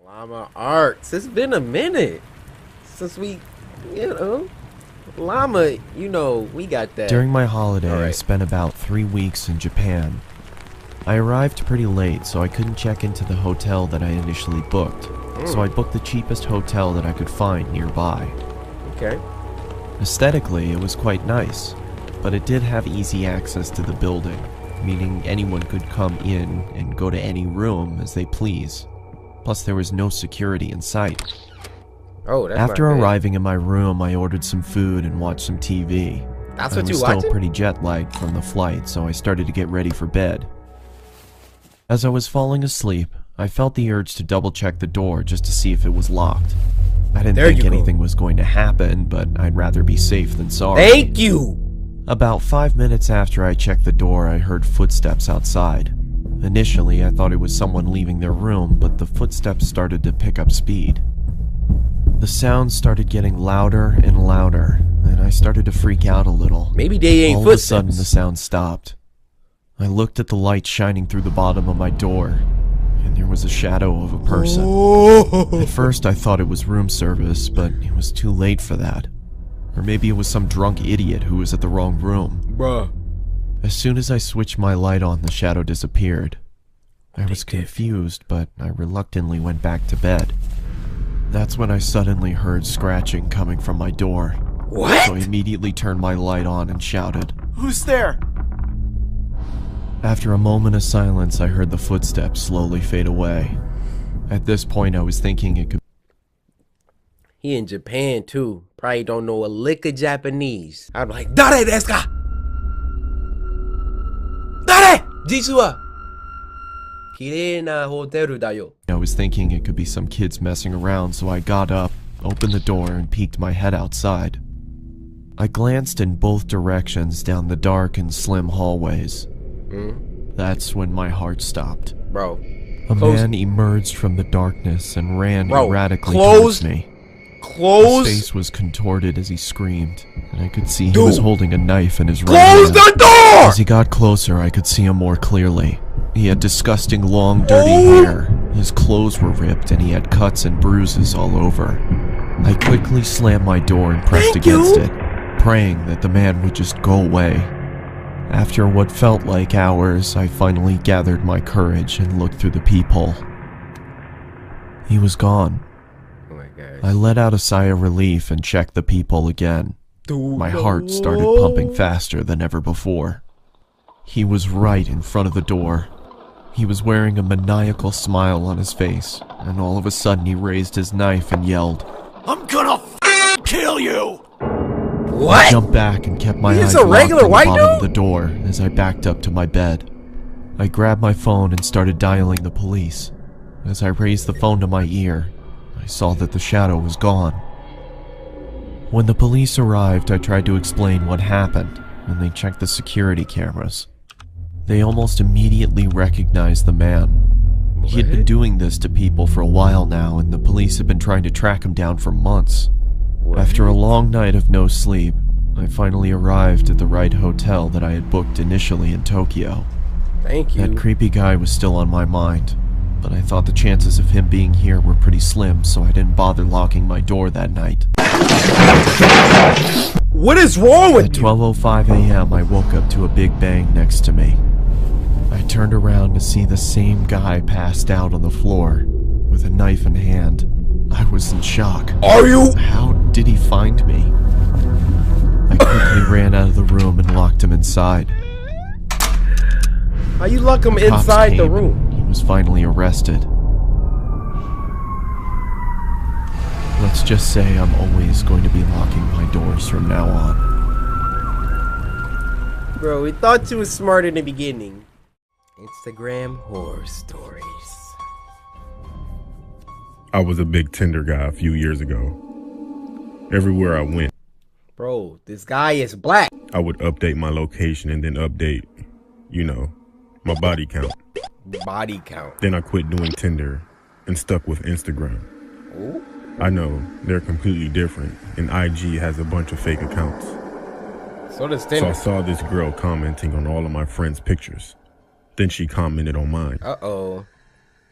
Llama Arts. It's been a minute since we, Llama, we got that. During my holiday, I Alright. spent about 3 weeks in Japan. I arrived pretty late, so I couldn't check into the hotel that I initially booked. So I booked the cheapest hotel that I could find nearby. Okay. Aesthetically, it was quite nice, but it did have easy access to the building, meaning anyone could come in and go to any room as they please. Plus, there was no security in sight. Oh, that's After not bad. arriving in my room, I ordered some food and watched some TV. That's I what was you still watching? pretty jet-lagged from the flight, so I started to get ready for bed. As I was falling asleep, I felt the urge to double-check the door just to see if it was locked. I didn't There think you go. anything was going to happen, but I'd rather be safe than sorry. Thank you! About 5 minutes after I checked the door, I heard footsteps outside. Initially, I thought it was someone leaving their room, but the footsteps started to pick up speed. The sounds started getting louder and louder, and I started to freak out a little. Maybe they ain't All footsteps. of a sudden, the sound stopped. I looked at the light shining through the bottom of my door, and there was a shadow of a person. Oh. At first, I thought it was room service, but it was too late for that. Or maybe it was some drunk idiot who was at the wrong room. Bruh. As soon as I switched my light on, the shadow disappeared. I was confused, but I reluctantly went back to bed. That's when I suddenly heard scratching coming from my door. What? So I immediately turned my light on and shouted. Who's there? After a moment of silence, I heard the footsteps slowly fade away. At this point, I was thinking it could. He in Japan too. Probably don't know a lick of Japanese. I'm like, Dare desu ka? Dare! Jitsu wa kirei na hoteru da yo. I was thinking it could be some kids messing around, so I got up, opened the door, and peeked my head outside. I glanced in both directions down the dark and slim hallways. That's when my heart stopped. Bro. A Close- man emerged from the darkness and ran Bro, erratically close- towards me. Close. His face was contorted as he screamed, and I could see he Dude. was holding a knife in his right Close hand. the door! As he got closer, I could see him more clearly. He had disgusting long, dirty Oh! hair. His clothes were ripped, and he had cuts and bruises all over. I quickly slammed my door and pressed Thank against you. it, praying that the man would just go away. After what felt like hours, I finally gathered my courage and looked through the peephole. He was gone. Oh my god. I let out a sigh of relief and checked the peephole again. Dude, My heart started pumping faster than ever before. He was right in front of the door. He was wearing a maniacal smile on his face, and all of a sudden he raised his knife and yelled. I'm gonna kill you! I What? jumped back and kept my He's eyes a locked regular on the white bottom of dude? the door as I backed up to my bed. I grabbed my phone and started dialing the police. As I raised the phone to my ear, I saw that the shadow was gone. When the police arrived, I tried to explain what happened, and they checked the security cameras. They almost immediately recognized the man. He had been What? doing this to people for a while now, and the police had been trying to track him down for months. After a long night of no sleep, I finally arrived at the right hotel that I had booked initially in Tokyo. Thank you. That creepy guy was still on my mind, but I thought the chances of him being here were pretty slim, so I didn't bother locking my door that night. What is wrong with At you? 12:05 a.m., I woke up to a big bang next to me. I turned around to see the same guy passed out on the floor, with a knife in hand. I was in shock. Are you? How did he find me? I quickly ran out of the room and locked him inside. How you lock him Cops inside the came room? and he was finally arrested. Let's just say I'm always going to be locking my doors from now on. Bro, we thought you was smart in the beginning. Instagram horror stories. I was a big Tinder guy a few years ago. Everywhere I went, Bro, this guy is black. I would update my location and then update, my body count. Body count. Then I quit doing Tinder and stuck with Instagram. Ooh. I know, they're completely different, and IG has a bunch of fake accounts. So does So Tinder. I saw this girl commenting on all of my friends' pictures. Then she commented on mine. Uh-oh.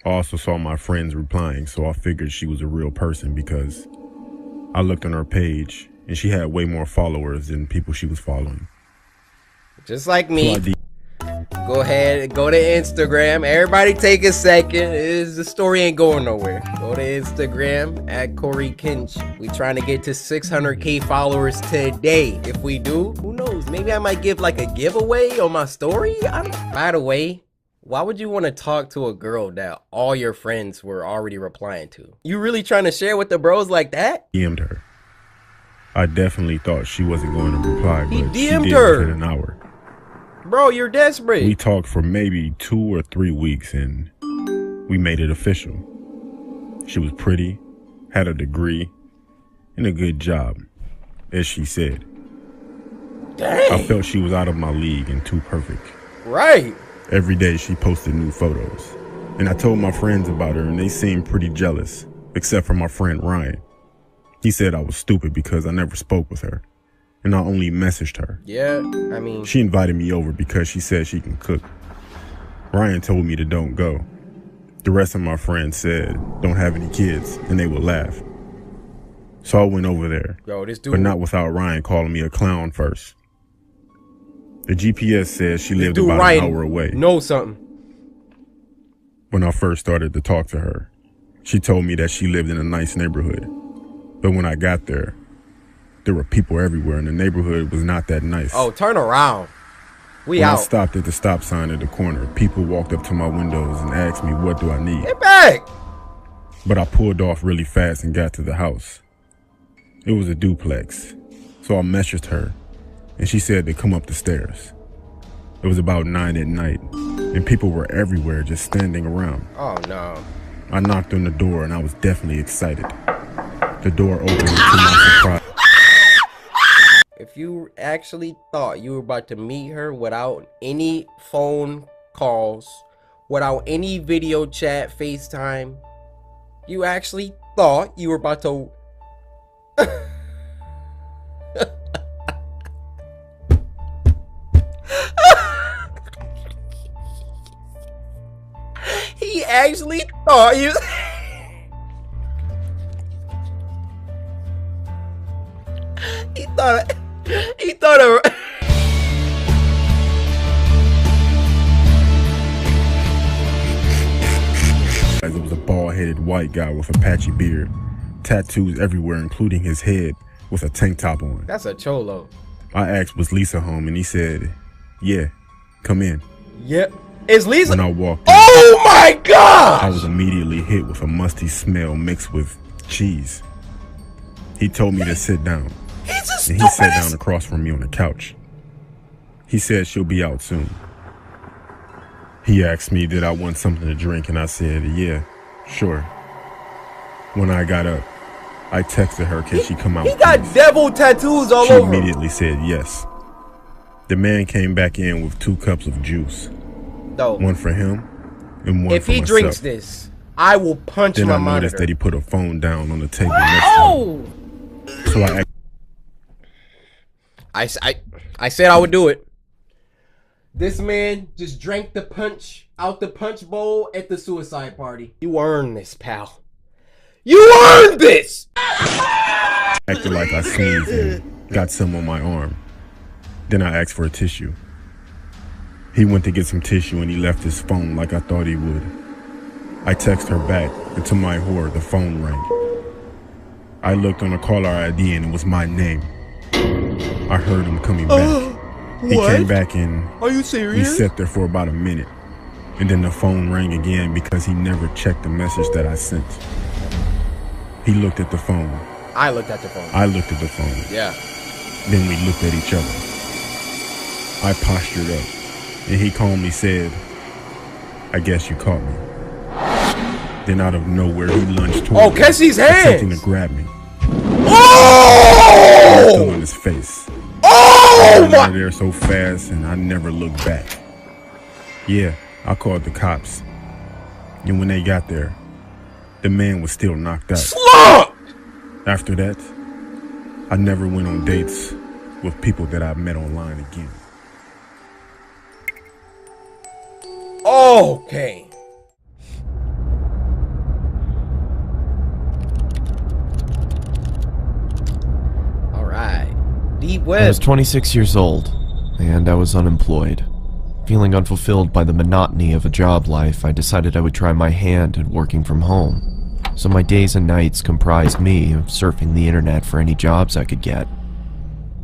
I also saw my friends replying, so I figured she was a real person because I looked on her page and she had way more followers than people she was following. Just like So me. I Go ahead, go to Instagram. Everybody take a second. The story ain't going nowhere. Go to Instagram at corykshin. We trying to get to 600K followers today. If we do, who knows? Maybe I might give like a giveaway on my story. I don't. By the way, why would you want to talk to a girl that all your friends were already replying to? You really trying to share with the bros like that? DM'd her. I definitely thought she wasn't going to reply, He but she DM'd did her. within an hour. Bro, you're desperate. We talked for maybe 2 or 3 weeks and we made it official. She was pretty, had a degree, and a good job, as she said. Dang. I felt she was out of my league and too perfect. Right. Every day she posted new photos. And I told my friends about her and they seemed pretty jealous, except for my friend Ryan. He said I was stupid because I never spoke with her. And I only messaged her. Yeah, I mean. She invited me over because she said she can cook. Ryan told me to don't go. The rest of my friends said don't have any kids and they would laugh. So I went over there, Yo, this dude. but not without Ryan calling me a clown first. The GPS says she lived about Ryan an hour away. know something. When I first started to talk to her, she told me that she lived in a nice neighborhood. But when I got there were people everywhere and the neighborhood was not that nice. Oh, turn around. We When I out. stopped at the stop sign at the corner, people walked up to my windows and asked me what do I need. Get back. But I pulled off really fast and got to the house. It was a duplex, so I messaged her and she said to come up the stairs. It was about 9 at night and people were everywhere just standing around. Oh, no. I knocked on the door and I was definitely excited. The door opened to my surprise. If you actually thought you were about to meet her without any phone calls, without any video chat, FaceTime, you actually thought you were about to... He actually thought you... He thought of... It was a bald-headed white guy with a patchy beard, tattoos everywhere including his head with a tank top on. That's a cholo. I asked was Lisa home and he said, yeah, come in. Yep. Is Lisa... When I walked in, Oh my god! I was immediately hit with a musty smell mixed with cheese. He told me to sit down, He's and he sat down across from me on the couch. He said she'll be out soon. He asked me did I want something to drink, and I said, yeah, sure. When I got up, I texted her, can she come out? He got please? devil tattoos all She over him. immediately said yes. The man came back in with 2 cups of juice, Though, one for him and one if for he myself. drinks this, I will punch Then my I noticed monitor. that he put a phone down on the table next to him. So I said I would do it. This man just drank the punch out the punch bowl at the suicide party. You earned this, pal. You earned this! acted like I sneezed and got some on my arm. Then I asked for a tissue. He went to get some tissue and he left his phone like I thought he would. I texted her back, and to my horror, the phone rang. I looked on the caller ID and it was my name. I heard him coming back. He came back and Are you serious? we sat there for about a minute. And then the phone rang again because he never checked the message that I sent. He looked at the phone. I looked at the phone. I looked at the phone. Yeah. Then we looked at each other. I postured up, and he calmly said, "I guess you caught me." Then out of nowhere, he lunged toward me, catch these hands! attempting to grab me. Oh! I was still on his face. I ran out of there so fast, and I never looked back. Yeah, I called the cops. And when they got there, the man was still knocked out. Slump! After that, I never went on dates with people that I met online again. Okay. All right. Deep I web. was 26 years old, and I was unemployed. Feeling unfulfilled by the monotony of a job life, I decided I would try my hand at working from home. So my days and nights comprised me of surfing the internet for any jobs I could get.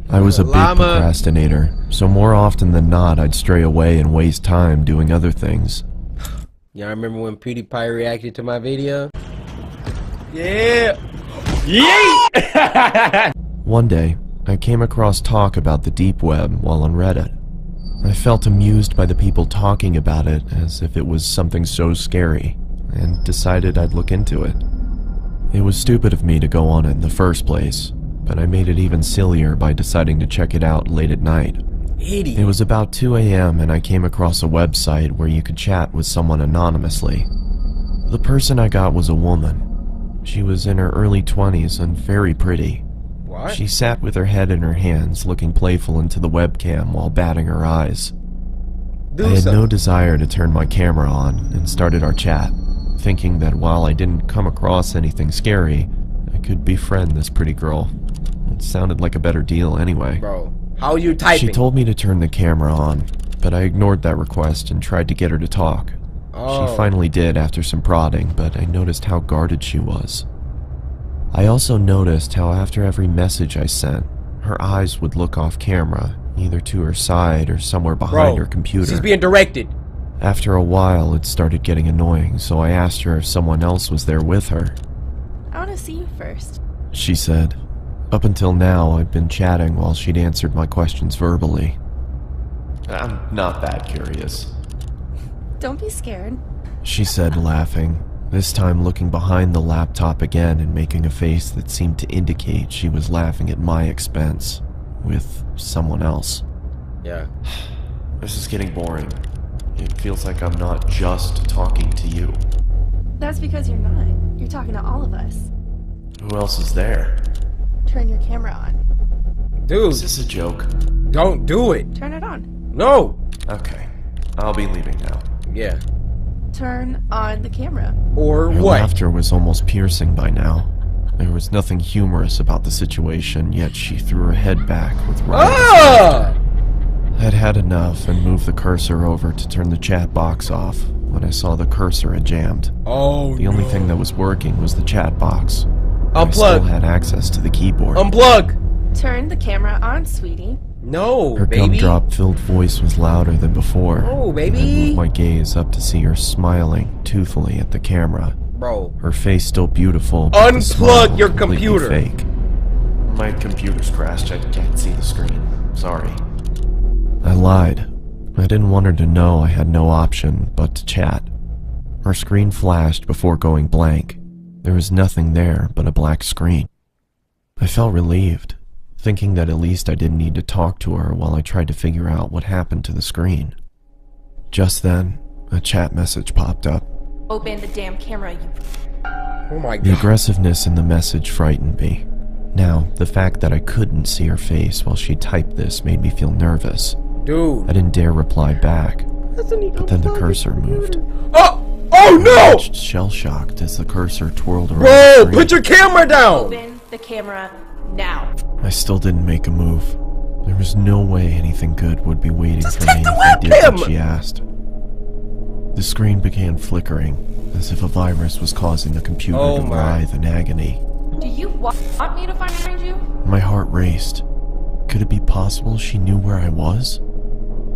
I was a big procrastinator, so more often than not I'd stray away and waste time doing other things. Y'all remember when PewDiePie reacted to my video? Yeah! Yeah! One day, I came across talk about the deep web while on Reddit. I felt amused by the people talking about it as if it was something so scary, and decided I'd look into it. It was stupid of me to go on it in the first place, but I made it even sillier by deciding to check it out late at night. Idiot. It was about 2 a.m. and I came across a website where you could chat with someone anonymously. The person I got was a woman. She was in her early 20s and very pretty. What? She sat with her head in her hands, looking playful into the webcam while batting her eyes. I had no desire to turn my camera on and started our chat, thinking that while I didn't come across anything scary, I could befriend this pretty girl. It sounded like a better deal anyway. Bro, how are you typing? She told me to turn the camera on, but I ignored that request and tried to get her to talk. She finally did after some prodding, but I noticed how guarded she was. I also noticed how after every message I sent, her eyes would look off camera, either to her side or somewhere behind her computer. She's being directed. After a while, it started getting annoying, so I asked her if someone else was there with her. I want to see you first. She said. Up until now, I'd been chatting while she'd answered my questions verbally. I'm not that curious. Don't be scared. She said, laughing, this time looking behind the laptop again and making a face that seemed to indicate she was laughing at my expense, with someone else. Yeah. This is getting boring. It feels like I'm not just talking to you. That's because you're not. You're talking to all of us. Who else is there? Turn your camera on. Dude. Is this a joke? Don't do it. Turn it on. No. Okay. I'll be leaving now. Yeah. Turn on the camera. Or Her what? laughter was almost piercing by now. There was nothing humorous about the situation, yet she threw her head back with Ah! I'd had enough and moved the cursor over to turn the chat box off when I saw the cursor had jammed. Oh, The only thing that was working was the chat box. Unplug. I still had access to the keyboard. Unplug. Turn the camera on, sweetie. No, Her baby. gumdrop-filled voice was louder than before. Oh, baby. I moved my gaze up to see her smiling toothfully at the camera. Bro. Her face still beautiful, but the smile Unplug your completely computer. fake. My computer's crashed. I can't see the screen. Sorry. I lied. I didn't want her to know I had no option but to chat. Her screen flashed before going blank. There was nothing there but a black screen. I felt relieved, thinking that at least I didn't need to talk to her while I tried to figure out what happened to the screen. Just then, a chat message popped up. Open the damn camera, you... Oh my The god. aggressiveness in the message frightened me. Now, the fact that I couldn't see her face while she typed this made me feel nervous. Dude. I didn't dare reply back, but then the cursor moved. Oh no! Shell-shocked as the cursor twirled around the Bro, screen. put your camera down! Open the camera now. I still didn't make a move. There was no way anything good would be waiting Just for me take the if I did webcam! what she asked. The screen began flickering, as if a virus was causing the computer to writhe in agony. Do you want me to find you? My heart raced. Could it be possible she knew where I was?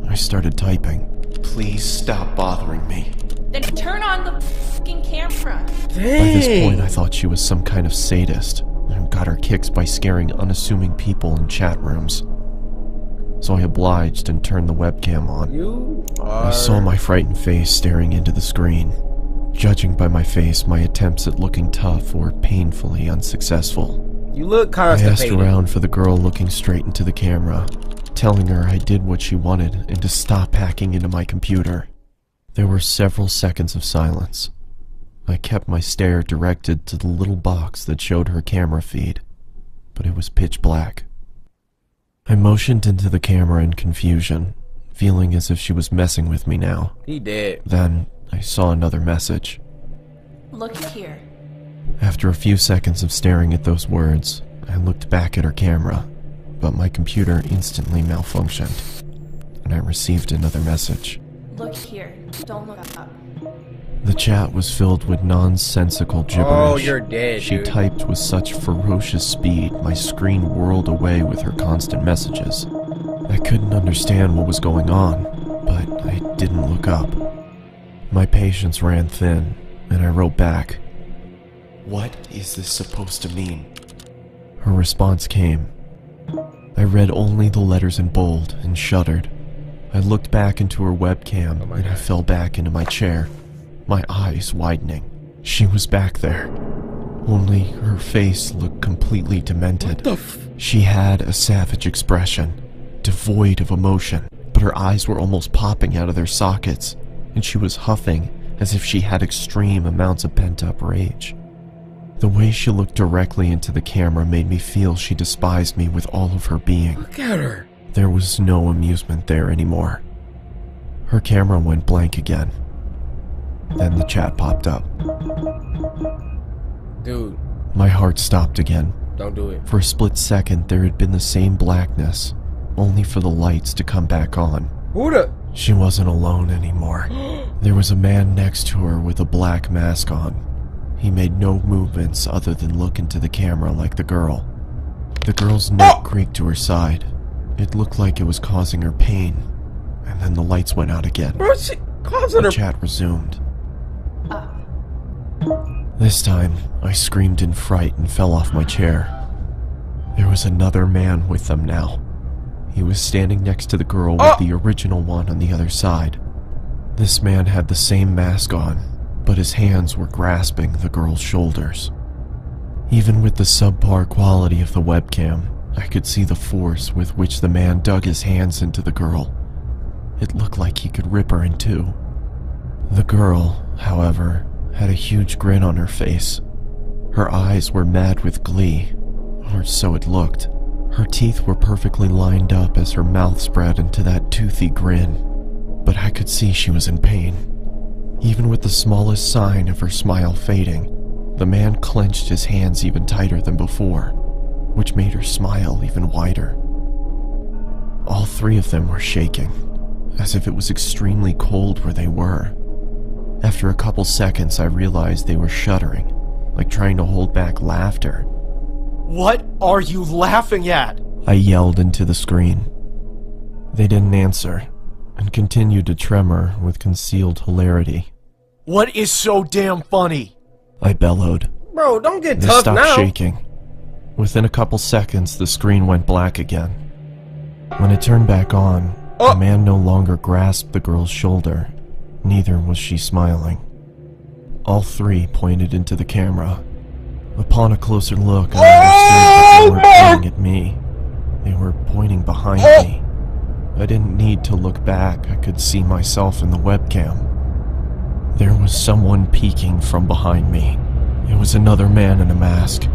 I started typing. Please stop bothering me. Then turn on the fucking camera. By this point, I thought she was some kind of sadist and got her kicks by scaring unassuming people in chat rooms. So I obliged and turned the webcam on. I saw my frightened face staring into the screen. Judging by my face, my attempts at looking tough were painfully unsuccessful. You look I asked constipated. around for the girl looking straight into the camera, telling her I did what she wanted and to stop hacking into my computer. There were several seconds of silence. I kept my stare directed to the little box that showed her camera feed, but it was pitch black. I motioned into the camera in confusion, feeling as if she was messing with me now. He dead. Then I saw another message. Look here. After a few seconds of staring at those words, I looked back at her camera, but my computer instantly malfunctioned, and I received another message. Look here. Don't look up. The chat was filled with nonsensical gibberish. Oh, you're dead, She dude. typed with such ferocious speed, my screen whirled away with her constant messages. I couldn't understand what was going on, but I didn't look up. My patience ran thin, and I wrote back, "What is this supposed to mean?" Her response came. I read only the letters in bold and shuddered. I looked back into her webcam and I fell back into my chair, my eyes widening. She was back there, only her face looked completely demented. She had a savage expression, devoid of emotion, but her eyes were almost popping out of their sockets, and she was huffing as if she had extreme amounts of pent-up rage. The way she looked directly into the camera made me feel she despised me with all of her being. Look at her. There was no amusement there anymore. Her camera went blank again. Then the chat popped up. Dude, My heart stopped again. don't do it. For a split second, there had been the same blackness, only for the lights to come back on. Who the? She wasn't alone anymore. There was a man next to her with a black mask on. He made no movements other than look into the camera like the girl. The girl's neck creaked to her side. It looked like it was causing her pain. And then the lights went out again. Bro, she causing The her. chat resumed. This time, I screamed in fright and fell off my chair. There was another man with them now. He was standing next to the girl with the original one on the other side. This man had the same mask on, but his hands were grasping the girl's shoulders. Even with the subpar quality of the webcam, I could see the force with which the man dug his hands into the girl. It looked like he could rip her in two. The girl, however, had a huge grin on her face. Her eyes were mad with glee, or so it looked. Her teeth were perfectly lined up as her mouth spread into that toothy grin, but I could see she was in pain. Even with the smallest sign of her smile fading, the man clenched his hands even tighter than before, which made her smile even wider. All three of them were shaking, as if it was extremely cold where they were. After a couple seconds, I realized they were shuddering, like trying to hold back laughter. What are you laughing at? I yelled into the screen. They didn't answer, and continued to tremor with concealed hilarity. What is so damn funny? I bellowed. Bro, don't get They tough stopped now. shaking. Within a couple seconds, the screen went black again. When it turned back on, the man no longer grasped the girl's shoulder. Neither was she smiling. All three pointed into the camera. Upon a closer look, I understood that they weren't pointing at me. They were pointing behind me. I didn't need to look back. I could see myself in the webcam. There was someone peeking from behind me. It was another man in a mask.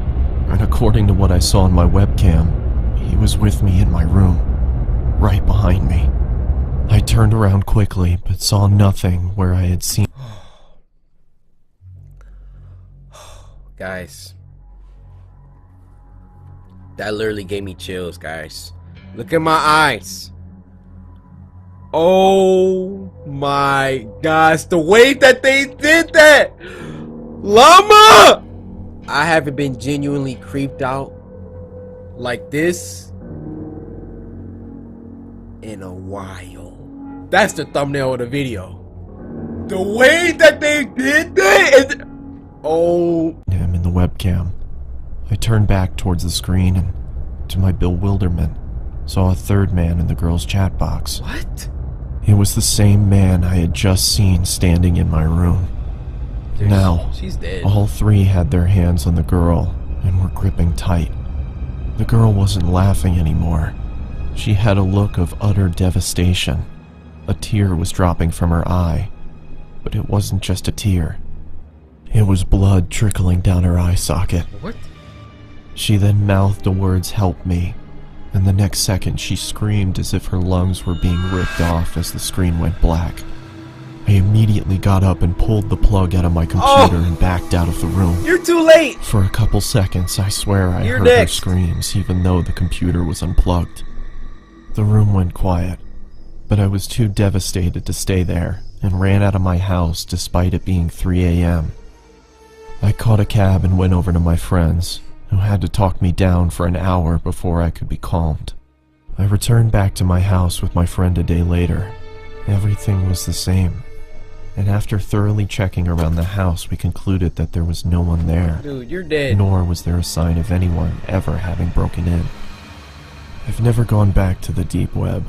and according to what I saw on my webcam, he was with me in my room, right behind me. I turned around quickly, but saw nothing where I had seen. Guys, that literally gave me chills, guys. Look at my eyes. Oh my gosh, the way that they did that! Llama! I haven't been genuinely creeped out like this in a while. That's the thumbnail of the video. The way that they did that is... Oh. Him in the webcam. I turned back towards the screen and, to my bewilderment, saw a third man in the girl's chat box. What? It was the same man I had just seen standing in my room. Now, she's dead. All three had their hands on the girl and were gripping tight. The girl wasn't laughing anymore. She had a look of utter devastation. A tear was dropping from her eye, but it wasn't just a tear. It was blood trickling down her eye socket. What? She then mouthed the words, "Help me," and the next second she screamed as if her lungs were being ripped off as the screen went black. I immediately got up and pulled the plug out of my computer and backed out of the room. You're too late! For a couple seconds, I swear I heard her screams, even though the computer was unplugged. The room went quiet, but I was too devastated to stay there and ran out of my house despite it being 3 a.m. I caught a cab and went over to my friends, who had to talk me down for an hour before I could be calmed. I returned back to my house with my friend a day later. Everything was the same, and after thoroughly checking around the house, we concluded that there was no one there. Dude, you're dead. Nor was there a sign of anyone ever having broken in. I've never gone back to the deep web.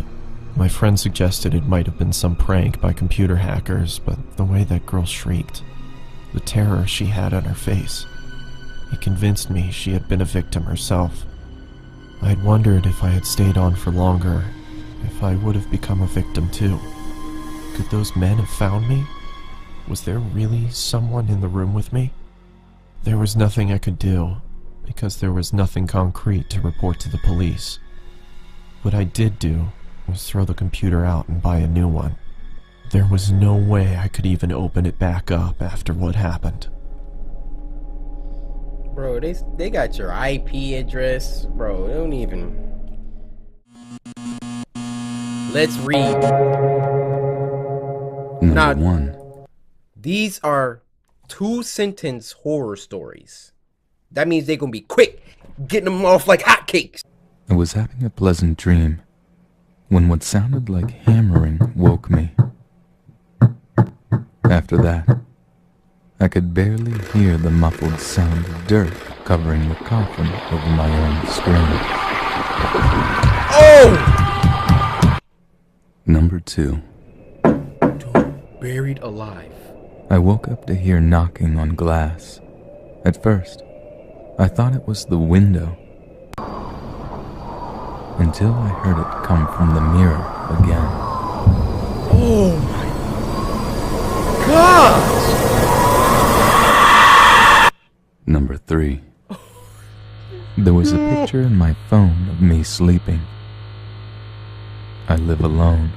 My friend suggested it might have been some prank by computer hackers, but the way that girl shrieked, the terror she had on her face, it convinced me she had been a victim herself. I'd wondered if I had stayed on for longer, if I would have become a victim too. Could those men have found me? Was there really someone in the room with me? There was nothing I could do, because there was nothing concrete to report to the police. What I did do was throw the computer out and buy a new one. There was no way I could even open it back up after what happened. Bro, they got your IP address. Bro, they don't even... Let's read. Number 1. These are 2-sentence horror stories. That means they're gonna be quick, getting them off like hotcakes. I was having a pleasant dream when what sounded like hammering woke me. After that, I could barely hear the muffled sound of dirt covering the coffin over my own screen. Oh! Number 2. Buried alive. I woke up to hear knocking on glass. At first, I thought it was the window, until I heard it come from the mirror again. Oh my God! Number 3. There was a picture in my phone of me sleeping. I live alone.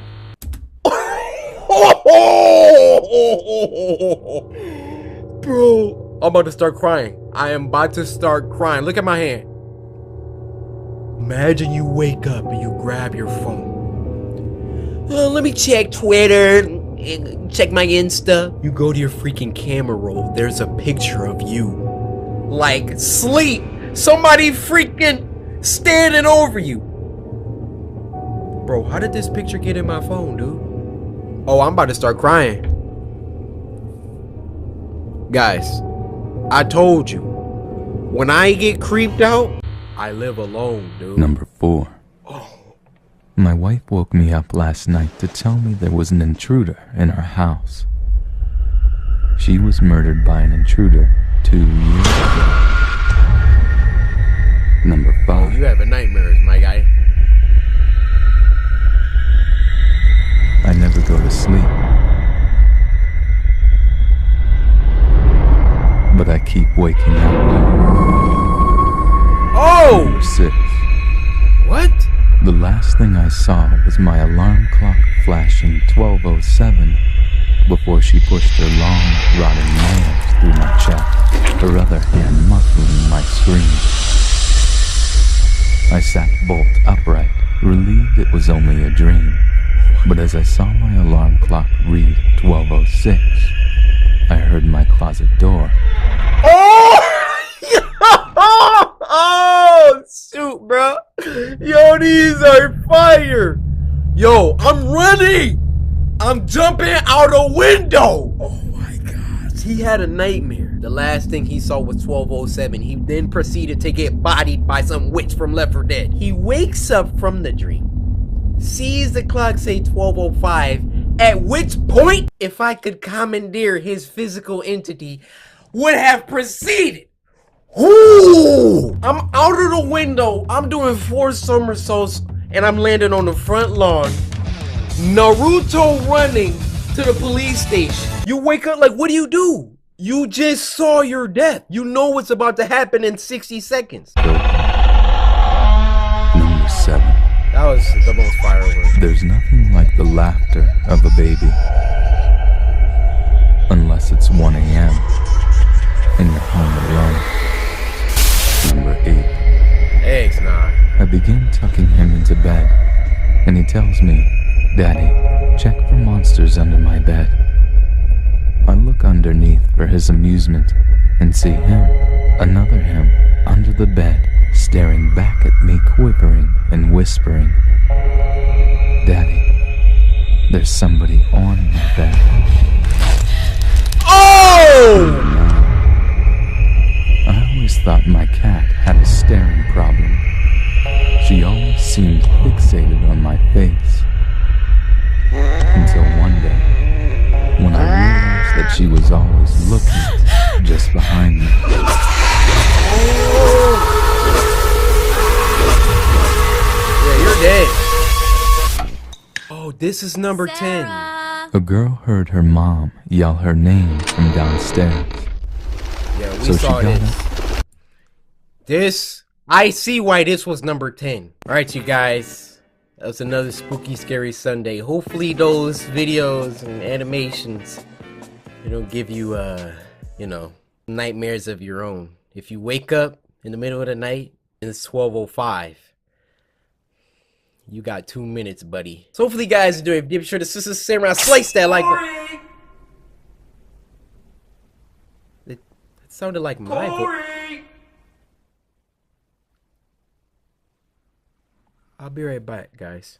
Bro, I'm about to start crying. I am about to start crying. Look at my hand. Imagine you wake up and you grab your phone. Let me check Twitter, check my Insta. You go to your freaking camera roll. There's a picture of you. Like, sleep. Somebody freaking standing over you. Bro, how did this picture get in my phone, dude? Oh, I'm about to start crying. Guys, I told you. When I get creeped out, I live alone, dude. Number 4. My wife woke me up last night to tell me there was an intruder in our house. She was murdered by an intruder 2 years ago. Number 5. Oh, you having nightmares, my guy. I never go to sleep, but I keep waking up. Oh! 6. What? The last thing I saw was my alarm clock flashing 12:07 before she pushed her long, rotting nails through my chest, her other hand muffling my scream. I sat bolt upright, relieved it was only a dream. But as I saw my alarm clock read 12:06, I heard my closet door. Oh! Oh, shoot, bro. Yo, these are fire. Yo, I'm running. I'm jumping out a window. Oh my gosh. He had a nightmare. The last thing he saw was 12:07. He then proceeded to get bodied by some witch from Left 4 Dead. He wakes up from the dream, sees the clock say 12:05, at which point, if I could commandeer his physical entity, would have proceeded. Ooh! I'm out of the window. I'm doing 4 somersaults and I'm landing on the front lawn. Naruto running to the police station. You wake up like, what do? You just saw your death. You know what's about to happen in 60 seconds. Number 7. That was the most firework. There's nothing like the laughter of a baby. Unless it's 1 a.m. and you're home alone. Number 8. Eggs, nah. I begin tucking him into bed, and he tells me, "Daddy, check for monsters under my bed." I look underneath for his amusement and see him, another him, under the bed, staring back at me, quivering and whispering, "Daddy, there's somebody on my bed." Oh! I always thought my cat had a staring problem. She always seemed fixated on my face. Until one day, when I realized that she was always looking just behind me. Yeah, you're dead. Oh, this is number 10. A girl heard her mom yell her name from downstairs. Yeah, we So she saw got this. I see why this was number 10. Alright, you guys. That was another spooky, scary Sunday. Hopefully those videos and animations, they don't give you, nightmares of your own. If you wake up in the middle of the night and it's 12:05, you got 2 minutes, buddy. So hopefully you guys enjoy it. Be sure to samurai slice that like button. It sounded like my voice. I'll be right back, guys.